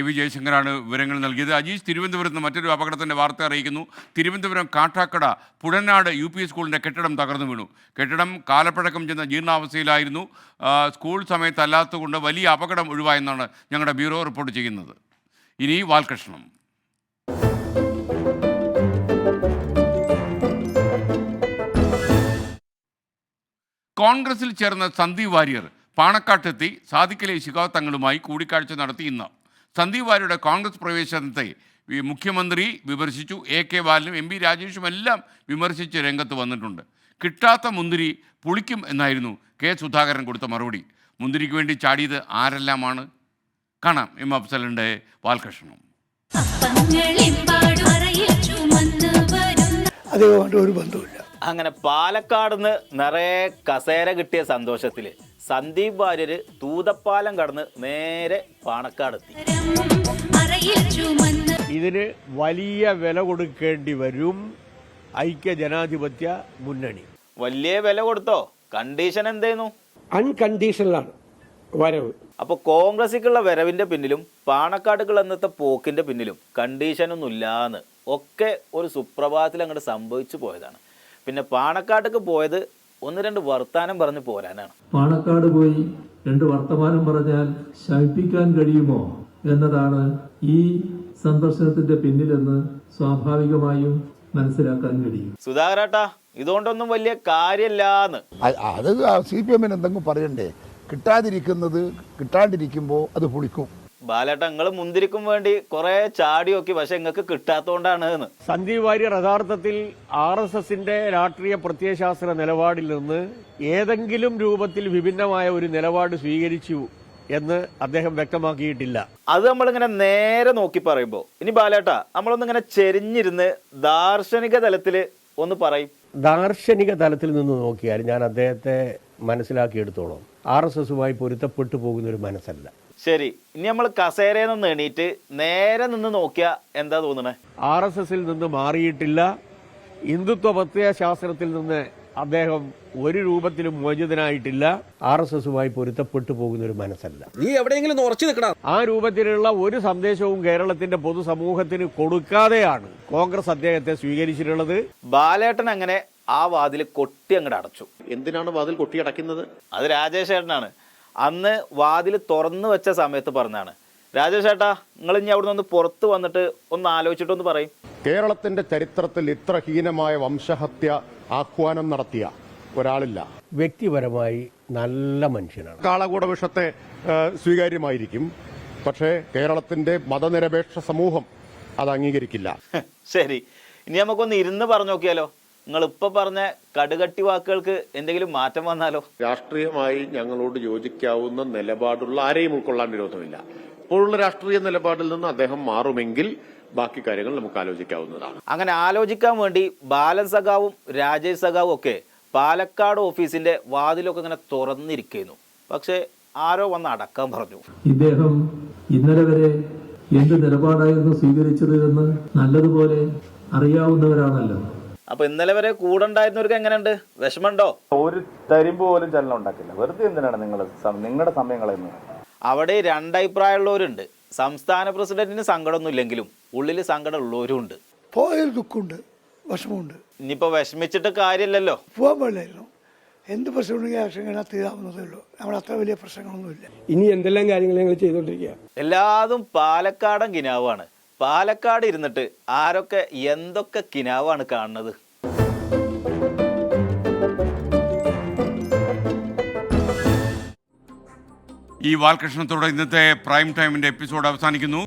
വി ജയശങ്കറാണ് വിവരങ്ങൾ നൽകിയത്. അജീഷ്, തിരുവനന്തപുരത്ത് മറ്റൊരു അപകടത്തിൻ്റെ വാർത്ത അറിയിക്കുന്നു. തിരുവനന്തപുരം കാട്ടാക്കട പുഴനാട് UP സ്കൂളിൻ്റെ കെട്ടിടം തകർന്നു വീണു. കെട്ടിടം കാലപ്പഴക്കം ചെന്ന ജീർണാവസ്ഥയിലായിരുന്നു. സ്കൂൾ സമയത്തല്ലാത്തതുകൊണ്ട് വലിയ അപകടം ഒഴിവായെന്നാണ് ഞങ്ങളുടെ ബ്യൂറോ റിപ്പോർട്ട് ചെയ്യുന്നത്. ഇനി വാൽകൃഷ്ണം. കോൺഗ്രസിൽ ചേർന്ന സന്ദീപ് വാര്യർ പാണക്കാട്ടെത്തി സാദിഖലി ശിഹാബ് തങ്ങളുമായി കൂടിക്കാഴ്ച നടത്തി. ഇന്ന് സന്ദീപ് വാര്യരുടെ കോൺഗ്രസ് പ്രവേശനത്തെ മുഖ്യമന്ത്രി വിമർശിച്ചു. AK ബാലനും MP രാജേഷും എല്ലാം വിമർശിച്ച് രംഗത്ത് വന്നിട്ടുണ്ട്. കിട്ടാത്ത മുന്തിരി പുളിക്കും എന്നായിരുന്നു K സുധാകരൻ കൊടുത്ത മറുപടി. മുന്തിരിക്ക് വേണ്ടി ചാടിയത് ആരെല്ലാമാണ്? കാണാം M അഫ്സലിൻ്റെ വാൽകൃഷ്ണം. അതുകൊണ്ട് ഒരു ബന്ധമില്ല. അങ്ങനെ പാലക്കാട് നിന്ന് നിറയെ കസേര കിട്ടിയ സന്തോഷത്തിൽ സന്ദീപ് വാര്യര് തൂതപ്പാലം കടന്ന് നേരെ പാണക്കാടെത്തി. ഇതിന് വലിയ വില കൊടുക്കേണ്ടി വരും ഐക്യ ജനാധിപത്യ മുന്നണി. വലിയ വില കൊടുത്തോ? കണ്ടീഷൻ എന്തേന്നു? അൺകണ്ടീഷണലാണ് വരവ്. അപ്പോൾ കോൺഗ്രസിക്കുള്ള വരവിന്റെ പിന്നിലും പാണക്കാടുകൾ എന്നത്തെ പോക്കിന്റെ പിന്നിലും കണ്ടീഷനൊന്നും ഇല്ലാന്ന് ഒക്കെ ഒരു സുപ്രഭാതത്തിൽ അങ്ങോട്ട് സംഭവിച്ചു പോയതാണ്. പിന്നെ പാണക്കാട്ടേക്ക് പോയത് 1-2 വർത്താനം പറഞ്ഞ് പോരാനാണ്. പാണക്കാട് പോയി 2 വർത്തമാനം പറഞ്ഞാൽ ശമിപ്പിക്കാൻ കഴിയുമോ എന്നതാണ് ഈ സന്ദർശനത്തിന്റെ പിന്നിലെന്ന് സ്വാഭാവികമായും മനസ്സിലാക്കാൻ കഴിയും. സുധാകരേട്ടാ, ഇതുകൊണ്ടൊന്നും വലിയ കാര്യമില്ലാന്ന്. അത് CPM എന്തെങ്കിലും പറയണ്ടേ? കിട്ടാണ്ടിരിക്കുമ്പോൾ അത് പൊളിക്കും. ബാലേട്ട, നിങ്ങൾ മുന്തിരിക്കും വേണ്ടി കുറെ ചാടി നോക്കി, പക്ഷെ നിങ്ങൾക്ക് കിട്ടാത്തോണ്ടാണ്. സന്ദീപ് വാര്യർ യഥാർത്ഥത്തിൽ RSSന്റെ രാഷ്ട്രീയ പ്രത്യയശാസ്ത്ര നിലപാടിൽ നിന്ന് ഏതെങ്കിലും രൂപത്തിൽ വിഭിന്നമായ ഒരു നിലപാട് സ്വീകരിച്ചു എന്ന് അദ്ദേഹം വ്യക്തമാക്കിയിട്ടില്ല. അത് നമ്മളിങ്ങനെ നേരെ നോക്കി പറയുമ്പോൾ ഇനി ബാലേട്ട നമ്മളൊന്നിങ്ങനെ ചെരിഞ്ഞിരുന്ന് ദാർശനിക തലത്തിൽ ഒന്ന് പറയും. ദാർശനിക തലത്തിൽ നിന്ന് നോക്കിയാൽ ഞാൻ അദ്ദേഹത്തെ മനസ്സിലാക്കിയെടുത്തോളം RSSുമായി പൊരുത്തപ്പെട്ടു പോകുന്ന ഒരു മനസ്സല്ല. ശരി, ഇനി നമ്മൾ കസേരയിൽ നിന്ന് എണീറ്റ് നേരെ നിന്ന് നോക്കിയാ എന്താ തോന്നണേ? RSSൽ നിന്ന് മാറിയിട്ടില്ല. ഹിന്ദുത്വ പ്രത്യയശാസ്ത്രത്തിൽ നിന്ന് അദ്ദേഹം ഒരു രൂപത്തിലും മോചിതനായിട്ടില്ല. RSSുമായി പൊരുത്തപ്പെട്ടു പോകുന്ന ഒരു മനസ്സല്ല. നീ എവിടെയെങ്കിലും ഉറച്ചു നിൽക്കണം. ആ രൂപത്തിലുള്ള ഒരു സന്ദേശവും കേരളത്തിന്റെ പൊതുസമൂഹത്തിന് കൊടുക്കാതെയാണ് കോൺഗ്രസ് അദ്ദേഹത്തെ സ്വീകരിച്ചിട്ടുള്ളത്. ബാലേട്ടൻ അങ്ങനെ ആ വാതിൽ കൊട്ടി അങ്ങോട്ട് അടച്ചു. എന്തിനാണ് വാതിൽ കൊട്ടിയടയ്ക്കുന്നത്? അത് രാജേഷ് ഏട്ടനാണ്. അന്ന് വാതിൽ തുറന്നു വെച്ച സമയത്ത് പറഞ്ഞാണ്. രാജേഷ് ഏട്ടാ, നിങ്ങൾ ഇനി അവിടെ നിന്ന് പുറത്ത് വന്നിട്ട് ഒന്ന് ആലോചിച്ചിട്ടൊന്ന് പറയും. കേരളത്തിന്റെ ചരിത്രത്തിൽ ഇത്ര ഹീനമായ വംശഹത്യ ആഹ്വാനം നടത്തിയ ഒരാളില്ല. വ്യക്തിപരമായി നല്ല മനുഷ്യനാണ്. കാളകൂട വിഷത്തെ സ്വീകാര്യമായിരിക്കും, പക്ഷേ കേരളത്തിന്റെ മതനിരപേക്ഷ സമൂഹം അത് അംഗീകരിക്കില്ല. ശരി, ഇനി നമുക്കൊന്ന് ഇരുന്ന് പറഞ്ഞു നോക്കിയാലോ? നിങ്ങൾ ഇപ്പൊ പറഞ്ഞ കടുകട്ടി വാക്കുകൾക്ക് എന്തെങ്കിലും മാറ്റം വന്നാലോ? രാഷ്ട്രീയമായി ഞങ്ങളോട് യോജിക്കാവുന്ന നിലപാടുള്ള ആരെയും ഉൾക്കൊള്ളാൻ വിരോധമില്ല. ഇപ്പോഴുള്ള രാഷ്ട്രീയ നിലപാടിൽ നിന്ന് അദ്ദേഹം മാറുമെങ്കിൽ ബാക്കി കാര്യങ്ങൾ നമുക്ക് ആലോചിക്കാവുന്നതാണ്. അങ്ങനെ ആലോചിക്കാൻ വേണ്ടി ബാലൻ സഖാവും രാജേഷ് സഖാവും ഒക്കെ പാലക്കാട് ഓഫീസിന്റെ വാതിലൊക്കെ ഇങ്ങനെ തുറന്നിരിക്കുന്നു. പക്ഷെ ആരോ വന്ന് അടക്കാൻ പറഞ്ഞു. ഇദ്ദേഹം ഇന്നലെ വരെ എന്ത് നിലപാടായിരുന്നു സ്വീകരിച്ചത് എന്ന് നല്ലതുപോലെ അറിയാവുന്നവരാണല്ലോ. അപ്പൊ ഇന്നലെ വരെ കൂടെ ഉണ്ടായിരുന്നവർക്ക് എങ്ങനെയുണ്ട്? വിഷമമുണ്ടോ? ഒരു തരിമ്പ് പോലും ചലനം ഉണ്ടാക്കില്ല. വെറുതെ എന്തിനാണ് നിങ്ങളുടെ സമയം കളയുന്നത്? അവിടെ 2 അഭിപ്രായമുള്ളവരുണ്ട്. സംസ്ഥാന പ്രസിഡന്റിന് സങ്കടമൊന്നും ഇല്ലെങ്കിലും ഉള്ളിൽ സങ്കടം ഉള്ളവരും ഉണ്ട്. പോയാൽ ദുഃഖമുണ്ട്, വിഷമമുണ്ട്. ഇനിയിപ്പോ വിഷമിച്ചിട്ട് കാര്യമില്ലല്ലോ. പോകാൻ പാടില്ലായിരുന്നു. എന്ത് പ്രശ്നമുണ്ടെങ്കിൽ ആവശ്യം തീരാവുന്നതേ ഉള്ളൂ. നമ്മുടെ അത്ര വലിയ പ്രശ്നങ്ങളൊന്നുമില്ല. ഇനി എന്തെല്ലാം കാര്യങ്ങൾ ഞങ്ങൾ ചെയ്തുകൊണ്ടിരിക്കുക. എല്ലാതും പാലക്കാടൻ കിനാവാണ്. പാലക്കാട് ഇരുന്നിട്ട് ആരൊക്കെ എന്തൊക്കെ കിനാവാണ് കാണുന്നത്. ഈ വാൽകൃഷ്ണത്തോടെ ഇന്നത്തെ പ്രൈം ടൈമിന്റെ എപ്പിസോഡ് അവസാനിക്കുന്നു.